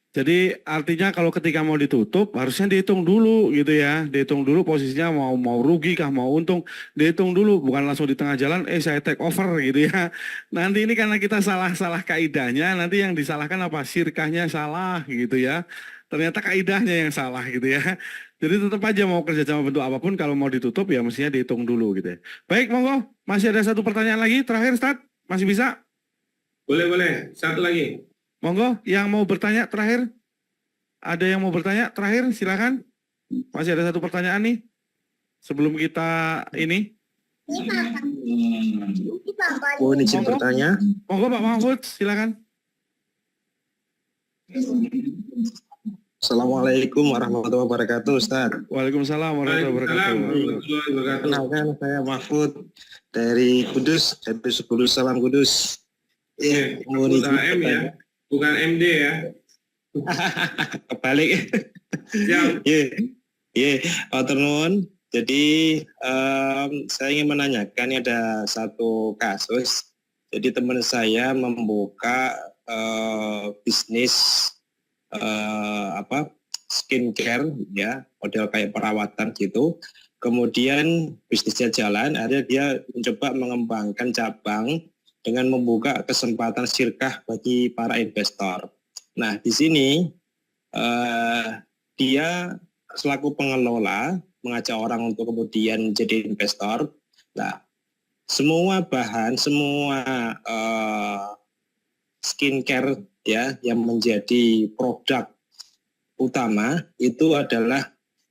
Jadi artinya kalau ketika mau ditutup harusnya dihitung dulu gitu ya, dihitung dulu posisinya mau rugi kah mau untung, dihitung dulu, bukan langsung di tengah jalan saya take over gitu ya. Nanti ini karena kita salah kaidahnya, nanti yang disalahkan apa, sirkahnya salah gitu ya, ternyata kaidahnya yang salah gitu ya. Jadi tetap aja mau kerja sama bentuk apapun, kalau mau ditutup ya mestinya dihitung dulu gitu ya. Baik, monggo, masih ada satu pertanyaan lagi terakhir, Ustadz, masih bisa? Boleh, satu lagi. Monggo, yang mau bertanya terakhir? Ada yang mau bertanya terakhir? Silakan. Masih ada satu pertanyaan nih. Sebelum kita ini. Mohon izin bertanya. Monggo Pak Mahfud, silakan. Assalamualaikum warahmatullahi wabarakatuh, Ustaz. Waalaikumsalam warahmatullahi wabarakatuh. Kenalkan, saya Mahfud dari Kudus, dari Sepuluh Salam Kudus. Mahfud AM ya. Bukan MD ya. Kebalik. Turnuan. Jadi saya ingin menanyakan, ada satu kasus. Jadi teman saya membuka bisnis skincare ya, model kayak perawatan gitu. Kemudian bisnisnya jalan, akhirnya dia mencoba mengembangkan cabang dengan membuka kesempatan sirkah bagi para investor. Nah, di sini dia selaku pengelola mengajak orang untuk kemudian jadi investor. Nah, semua bahan, semua skincare ya yang menjadi produk utama itu adalah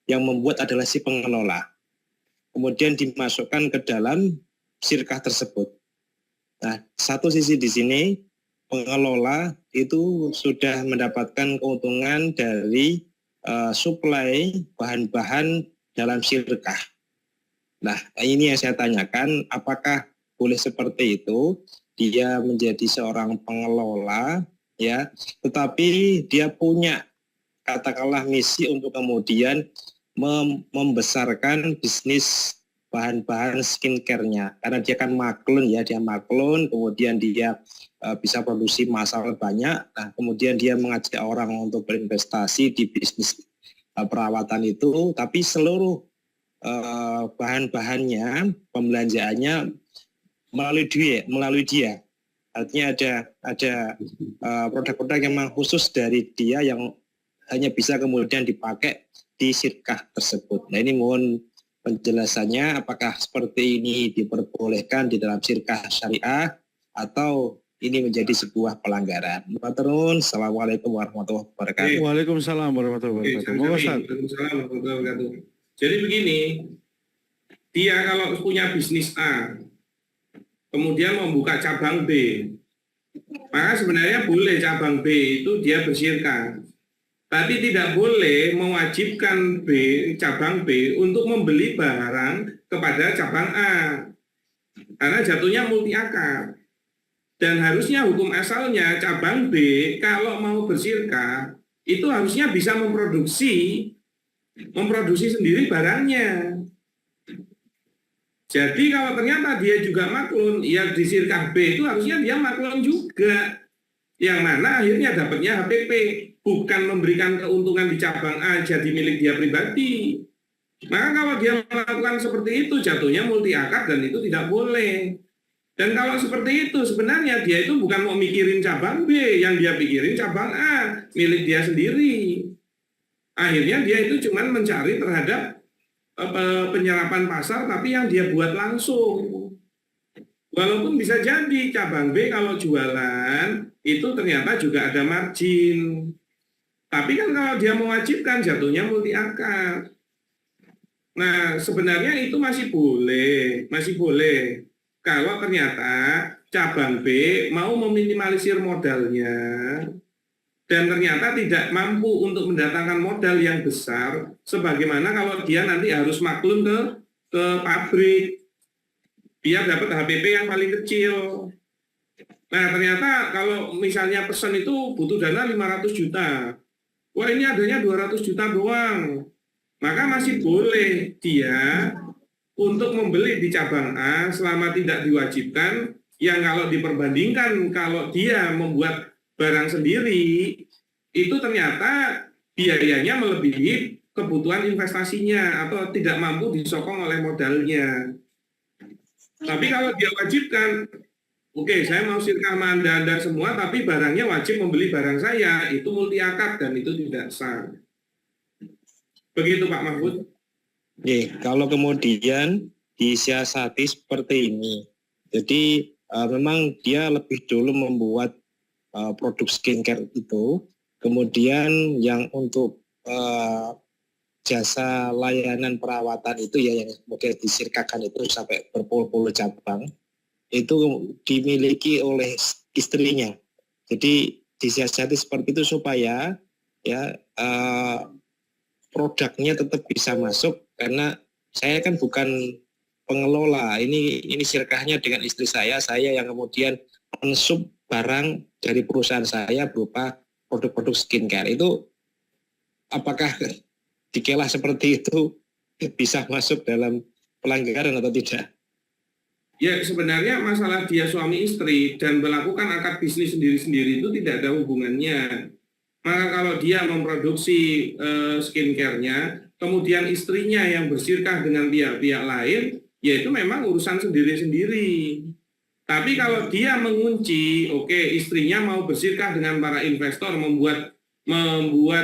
yang membuat adalah si pengelola. Kemudian dimasukkan ke dalam sirkah tersebut. Nah, satu sisi di sini pengelola itu sudah mendapatkan keuntungan dari suplai bahan-bahan dalam sirkah. Nah, ini yang saya tanyakan, apakah boleh seperti itu? Dia menjadi seorang pengelola, ya, tetapi dia punya katakanlah misi untuk kemudian membesarkan bisnis bahan-bahan skincare-nya, karena dia kan maklun ya, dia maklun, kemudian dia bisa produksi massal banyak. Nah, kemudian dia mengajak orang untuk berinvestasi di bisnis perawatan itu, tapi seluruh bahan-bahannya, pembelanjaannya melalui dia. Artinya ada produk-produk yang memang khusus dari dia yang hanya bisa kemudian dipakai di syirkah tersebut. Nah, ini mohon penjelasannya, apakah seperti ini diperbolehkan di dalam syirkah syariah atau ini menjadi sebuah pelanggaran. Assalamualaikum warahmatullahi wabarakatuh. Waalaikumsalam warahmatullahi wabarakatuh. Monggo, Ustaz. Waalaikumsalam warahmatullahi wabarakatuh. Jadi begini, dia kalau punya bisnis A, kemudian membuka cabang B, maka sebenarnya boleh cabang B itu dia bersyirkah. Tapi tidak boleh mewajibkan cabang B untuk membeli barang kepada cabang A. Karena jatuhnya multi akad. Dan harusnya hukum asalnya cabang B kalau mau bersyirkah itu harusnya bisa memproduksi sendiri barangnya. Jadi kalau ternyata dia juga maklun, ya di syirkah B itu harusnya dia maklun juga. Yang mana akhirnya dapatnya HPP, bukan memberikan keuntungan di cabang A jadi milik dia pribadi. Maka kalau dia melakukan seperti itu jatuhnya multi akad dan itu tidak boleh. Dan kalau seperti itu sebenarnya dia itu bukan mau mikirin cabang B, yang dia pikirin cabang A, milik dia sendiri. Akhirnya dia itu cuma mencari terhadap penyerapan pasar tapi yang dia buat langsung. Walaupun bisa jadi cabang B kalau jualan itu ternyata juga ada margin. Tapi kan kalau dia mewajibkan jatuhnya multi akad. Nah, sebenarnya itu masih boleh. Kalau ternyata cabang B mau meminimalisir modalnya dan ternyata tidak mampu untuk mendatangkan modal yang besar, sebagaimana kalau dia nanti harus maklun ke pabrik, biar dapat HPP yang paling kecil. Nah, ternyata kalau misalnya pesan itu butuh dana 500 juta, wah ini adanya 200 juta doang, maka masih boleh dia untuk membeli di cabang A selama tidak diwajibkan, yang kalau diperbandingkan kalau dia membuat barang sendiri, itu ternyata biayanya melebihi kebutuhan investasinya atau tidak mampu disokong oleh modalnya. Tapi kalau dia wajibkan, oke, saya mau syirkah sama Anda semua, tapi barangnya wajib membeli barang saya, itu multi akad dan itu tidak sah. Begitu Pak Mahfud. Oke, kalau kemudian disiasati seperti ini, jadi memang dia lebih dulu membuat produk skincare itu, kemudian yang untuk jasa layanan perawatan itu ya yang kemudian disirkakan itu sampai berpuluh-puluh cabang, itu dimiliki oleh istrinya. Jadi disiasati seperti itu supaya ya produknya tetap bisa masuk, karena saya kan bukan pengelola, ini syirkahnya dengan istri saya yang kemudian mensub barang dari perusahaan saya berupa produk-produk skincare. Itu apakah dikelah seperti itu bisa masuk dalam pelanggaran atau tidak? Ya, sebenarnya masalah dia suami istri dan melakukan akad bisnis sendiri-sendiri itu tidak ada hubungannya. Maka kalau dia memproduksi skincare-nya, kemudian istrinya yang bersyirkah dengan pihak-pihak lain, ya itu memang urusan sendiri-sendiri. Tapi kalau dia mengunci, oke, istrinya mau bersyirkah dengan para investor, membuat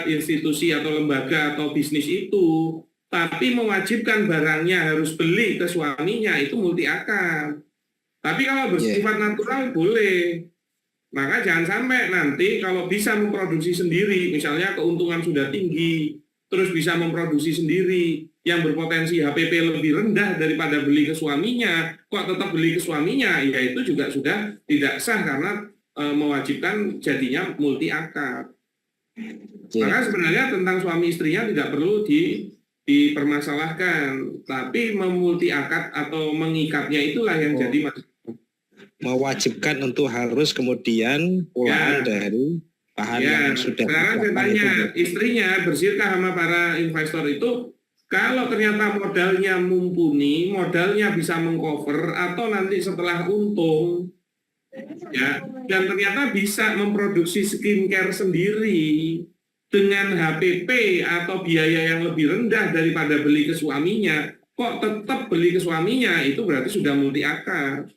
institusi atau lembaga atau bisnis itu, tapi mewajibkan barangnya harus beli ke suaminya, itu multi akad. Tapi kalau bersifat natural boleh. Maka jangan sampai nanti kalau bisa memproduksi sendiri, misalnya keuntungan sudah tinggi, terus bisa memproduksi sendiri, yang berpotensi HPP lebih rendah daripada beli ke suaminya, kok tetap beli ke suaminya, ya itu juga sudah tidak sah karena mewajibkan jadinya multi akad. Maka sebenarnya tentang suami istrinya tidak perlu dipermasalahkan, tapi memulti akad atau mengikatnya itulah yang jadi masalah. Mewajibkan untuk harus kemudian pulang dari bahan yang sudah. Sekarang saya tanya, istrinya bersyirkah sama para investor itu, kalau ternyata modalnya mumpuni, modalnya bisa mengcover atau nanti setelah untung, ya, dan ternyata bisa memproduksi skincare sendiri dengan HPP atau biaya yang lebih rendah daripada beli ke suaminya, kok tetap beli ke suaminya, itu berarti sudah multi akad.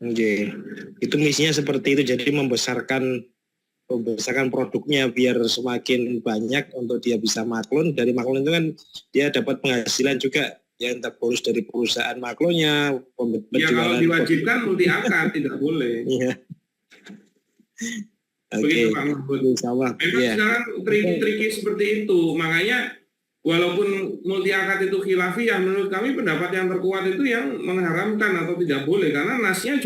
Oke. Itu misinya seperti itu, jadi membesarkan produknya biar semakin banyak untuk dia bisa maklun. Dari maklun itu kan dia dapat penghasilan juga, ya entah bonus dari perusahaan maklunnya, Ya kalau diwajibkan multi akad tidak boleh. Iya. Begitu Oke. Pak Mahfud. Sama. Memang Iya. sekarang triki-triki seperti itu, makanya walaupun multi akad itu khilafiyah, menurut kami pendapat yang terkuat itu yang mengharamkan atau tidak boleh, karena nasnya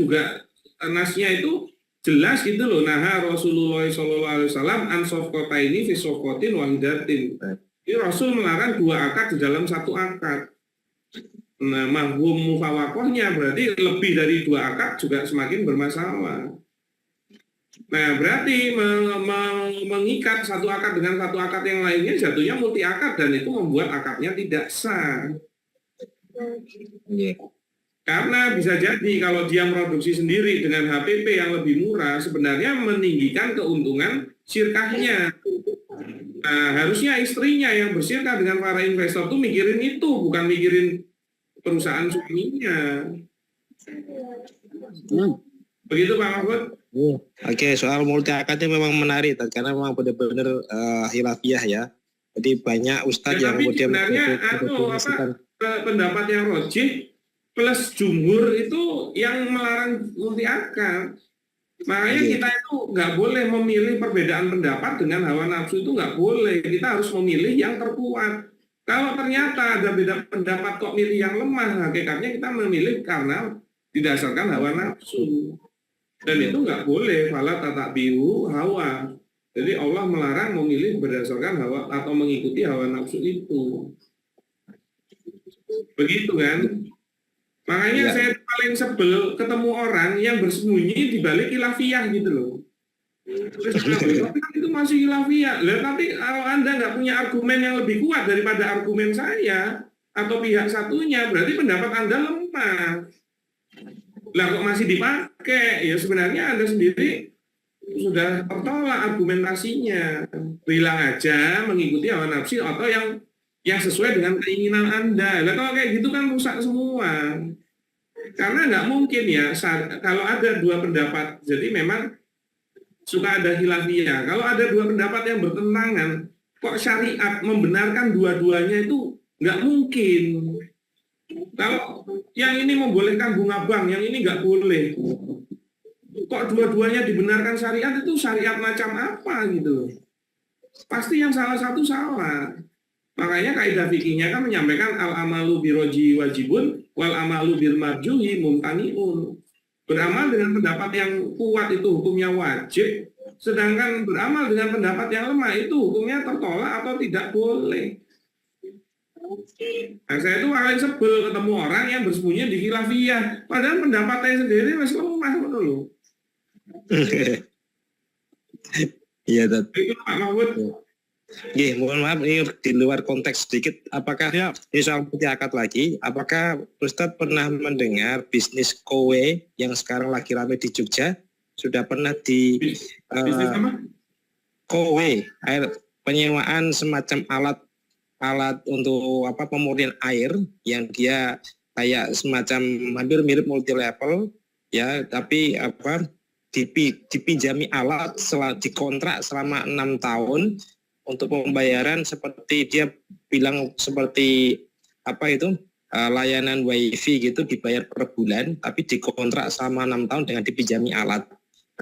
itu jelas gitu loh. Nah, Rasulullah SAW an sofkotaini fi sofkotin wahidatin. Ini Rasul melarang 2 akad di dalam 1 akad. Nah, mahwum mufawakohnya berarti lebih dari 2 akad juga semakin bermasalah. Nah, berarti mengikat 1 akad dengan 1 akad yang lainnya jatuhnya multi akad, dan itu membuat akadnya tidak sah. Iya. Karena bisa jadi kalau dia produksi sendiri dengan HPP yang lebih murah, sebenarnya meninggikan keuntungan syirkahnya. Nah, harusnya istrinya yang bersirkah dengan para investor tuh mikirin itu, bukan mikirin perusahaan suaminya. Begitu Pak Mahfud? Oke, soal multi akadnya memang menarik karena memang benar-benar hilafiyah ya. Jadi banyak ustadz Ya, yang tapi kemudian sebenarnya pendapat yang rojih plus jumhur itu yang melarang multi akad. Makanya Iya. kita itu nggak boleh memilih perbedaan pendapat dengan hawa nafsu, itu nggak boleh. Kita harus memilih yang terkuat. Kalau ternyata ada beda pendapat kok milih yang lemah, hakikatnya kita memilih karena didasarkan hawa nafsu. Dan itu nggak boleh, fala tatabi'u hawa. Jadi Allah melarang memilih berdasarkan hawa atau mengikuti hawa nafsu itu. Begitu kan? Makanya Ya. saya paling sebel ketemu orang yang bersembunyi di balik khilafiyah gitu loh. Terus itu masih khilafiyah. Lah, tapi kalau Anda nggak punya argumen yang lebih kuat daripada argumen saya atau pihak satunya, berarti pendapat Anda lemah. Lah kok masih dipakai? Ya sebenarnya Anda sendiri sudah tertolak argumentasinya. Bilang aja mengikuti hawa nafsu atau yang sesuai dengan keinginan Anda. Lah kalau kayak gitu kan rusak semua. Karena nggak mungkin ya kalau ada 2 pendapat. Jadi memang suka ada khilafiyah. Kalau ada 2 pendapat yang bertentangan, kok syariat membenarkan dua-duanya itu nggak mungkin. Kalau yang ini membolehkan bunga bank, yang ini nggak boleh. Kok dua-duanya dibenarkan syariat, itu syariat macam apa gitu? Pasti yang salah satu salah. Makanya kaidah fikihnya kan menyampaikan al-amalu biroji wajibun wal amalu bil marjuhi mumtaniun. Beramal dengan pendapat yang kuat itu hukumnya wajib, sedangkan beramal dengan pendapat yang lemah itu hukumnya tertolak atau tidak boleh. Nah, saya itu paling sebel ketemu orang yang bersembunyi di khilafiyah, padahal pendapatnya sendiri masih lemah dulu. Iya, Tat. Itu Pak Mahfud. Oke, mohon maaf ini di luar konteks sedikit. Apakah Ya, ini soal multi akad lagi? Apakah Ustadz pernah mendengar bisnis kowe yang sekarang lagi ramai di Jogja? Sudah pernah di Bisnis apa? kowe, penyewaan semacam alat untuk pemurnian air yang dia kayak semacam hampir mirip multi level ya, tapi dipinjami alat dikontrak selama 6 tahun untuk pembayaran seperti dia bilang seperti layanan wifi gitu, dibayar per bulan tapi dikontrak selama 6 tahun dengan dipinjami alat.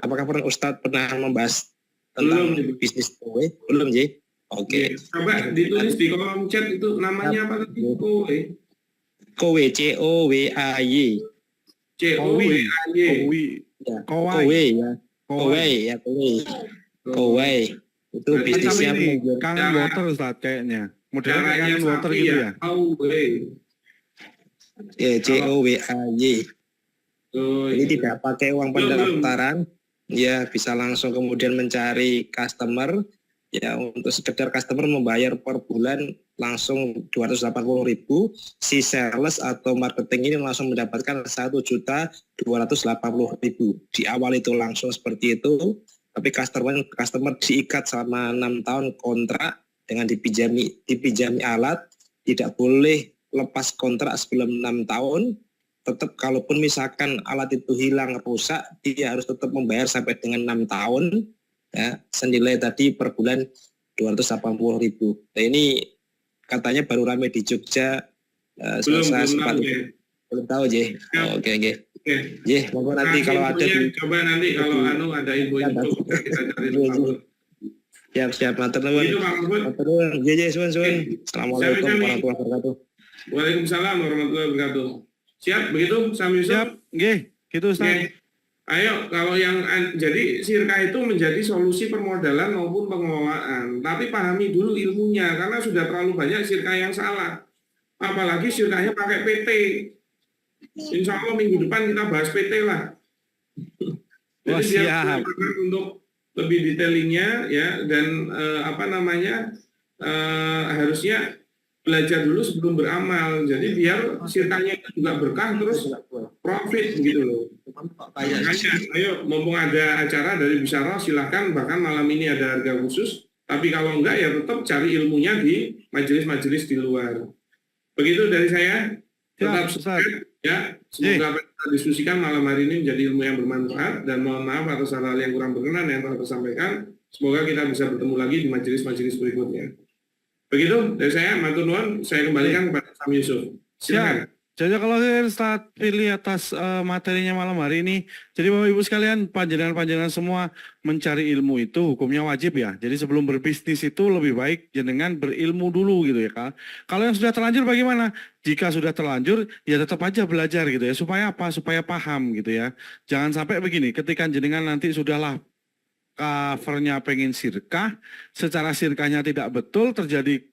Apakah Ustadz pernah membahas tentang Belum. bisnis kowe? Belum, Ji? Oke. Coba ditulis di kolom chat itu namanya apa tadi? Kowe. Kowe, COWAY. COWAY. Kowi, Ya, Kowai. Kowe ya. Kowai. Kowe. Itu Macam bisnisnya ini, menjual- kangen water Ustaz kayaknya. Modelnya kayak Caranya kangen water sapi gitu ya. ya. Kowe. ya, COWAY. Oh, Jadi iya. tidak pakai uang pendaftaran, ya bisa langsung kemudian mencari customer, ya untuk sekedar customer membayar per bulan langsung 280.000, si sales atau marketing ini langsung mendapatkan 1.280.000. Di awal itu langsung seperti itu, tapi customer diikat selama 6 tahun kontrak dengan dipinjami alat, tidak boleh lepas kontrak sebelum 6 tahun. Tetap kalaupun misalkan alat itu hilang, rusak, dia harus tetap membayar sampai dengan 6 tahun, ya, senilai tadi per bulan 280.000. Nah, ini katanya baru ramai di Jogja. Belum tahu, Jih. Oke. Jih, monggo nanti kalau ada coba nanti kalau ada info-info kita cari tahu. Siap, matur nuwun. Itu Pak Mahfud. Matur nuwun. Suwun. Assalamualaikum warahmatullahi wabarakatuh. Waalaikumsalam warahmatullahi wabarakatuh. Siap begitu, Sam Yusuf? Siap, nggih, gitu Ustaz. Oke. Ayo, kalau jadi sirka itu menjadi solusi permodalan maupun pengelolaan. Tapi pahami dulu ilmunya, karena sudah terlalu banyak sirka yang salah. Apalagi sirkanya pakai PT. Insya Allah minggu depan kita bahas PT lah. Wah, Jadi siap. untuk lebih detailingnya ya, dan harusnya belajar dulu sebelum beramal. Jadi biar sirkanya juga berkah terus profit gitu loh. Makanya, ayo mumpung ada acara dari Bisyarah, silahkan, bahkan malam ini ada harga khusus. Tapi kalau enggak ya tetap cari ilmunya di majelis-majelis di luar. Begitu dari saya. Tetap sehat ya. Semoga apa yang kita diskusikan malam hari ini menjadi ilmu yang bermanfaat, dan mohon maaf atas hal-hal yang kurang berkenan yang telah tersampaikan. Semoga kita bisa bertemu lagi di majelis-majelis berikutnya. Begitu dari saya, matur nuwun, saya kembalikan kepada Sam Yusuf. Silakan. Jadi kalau Ustaz pilih atas materinya malam hari ini, jadi Bapak Ibu sekalian, panjenengan semua mencari ilmu itu hukumnya wajib ya. Jadi sebelum berbisnis itu lebih baik jenengan berilmu dulu gitu ya Kak. Kalau yang sudah terlanjur bagaimana? Jika sudah terlanjur ya tetap aja belajar gitu ya. Supaya apa? Supaya paham gitu ya. Jangan sampai begini, ketika jenengan nanti sudahlah covernya pengen sirkah, secara sirkahnya tidak betul, terjadi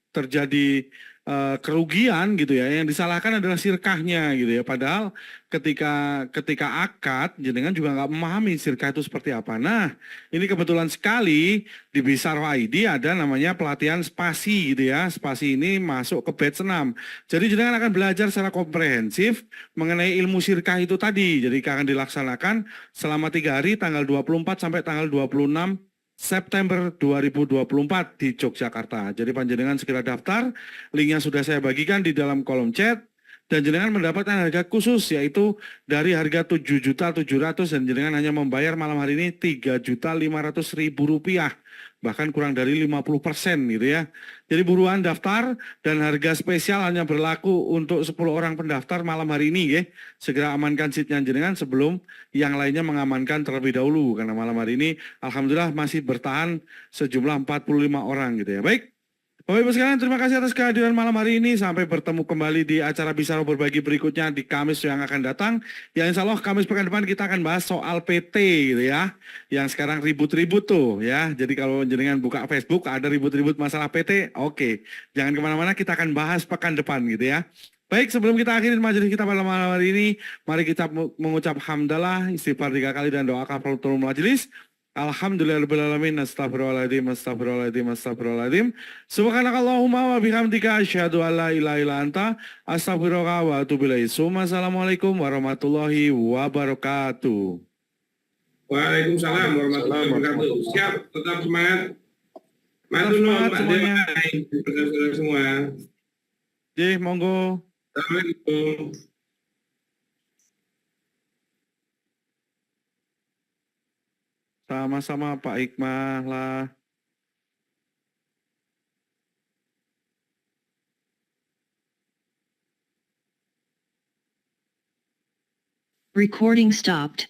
kerugian gitu ya. Yang disalahkan adalah sirkahnya gitu ya. Padahal ketika akad jenengan juga nggak memahami sirkah itu seperti apa. Nah, ini kebetulan sekali di Bisyarah ID ada namanya pelatihan spasi gitu ya. Spasi ini masuk ke batch 6. Jadi jenengan akan belajar secara komprehensif mengenai ilmu sirkah itu tadi. Jadi akan dilaksanakan selama 3 hari, tanggal 24 sampai tanggal 26 September 2024 di Yogyakarta. Jadi panjenengan segera daftar, linknya sudah saya bagikan di dalam kolom chat, dan jenengan mendapatkan harga khusus yaitu dari harga 7.700.000 dan jenengan hanya membayar malam hari ini 3.500.000 rupiah, bahkan kurang dari 50% gitu ya. Jadi buruan daftar, dan harga spesial hanya berlaku untuk 10 orang pendaftar malam hari ini ya. Segera amankan seatnya jenengan sebelum yang lainnya mengamankan terlebih dahulu, karena malam hari ini alhamdulillah masih bertahan sejumlah 45 orang gitu ya. Baik, Bapak Ibu sekalian, terima kasih atas kehadiran malam hari ini. Sampai bertemu kembali di acara Bisyarah Berbagi berikutnya di Kamis yang akan datang. Ya insya Allah Kamis pekan depan kita akan bahas soal PT gitu ya. Yang sekarang ribut-ribut tuh ya. Jadi kalau jenengan buka Facebook ada ribut-ribut masalah PT, oke. Jangan kemana-mana, kita akan bahas pekan depan gitu ya. Baik, sebelum kita akhirin majelis kita pada malam hari ini, mari kita mengucap hamdalah, istighfar 3 kali, dan doa kafaratul majelis. Alhamdulillahirrahmanirrahim. Astagfirullahaladzim. Subhanakallahumma wa bihamdika asyhadu an la ilaha illa anta astaghfiruka wa atubu ilaik. Assalamualaikum warahmatullahi wabarakatuh. Waalaikumsalam warahmatullahi wabarakatuh. Siap, tetap semangat. Matur nuwun Pak Dewa, saudara semua. Jih, monggo. Assalamualaikum. Sama-sama Pak Hikmah lah. Recording stopped.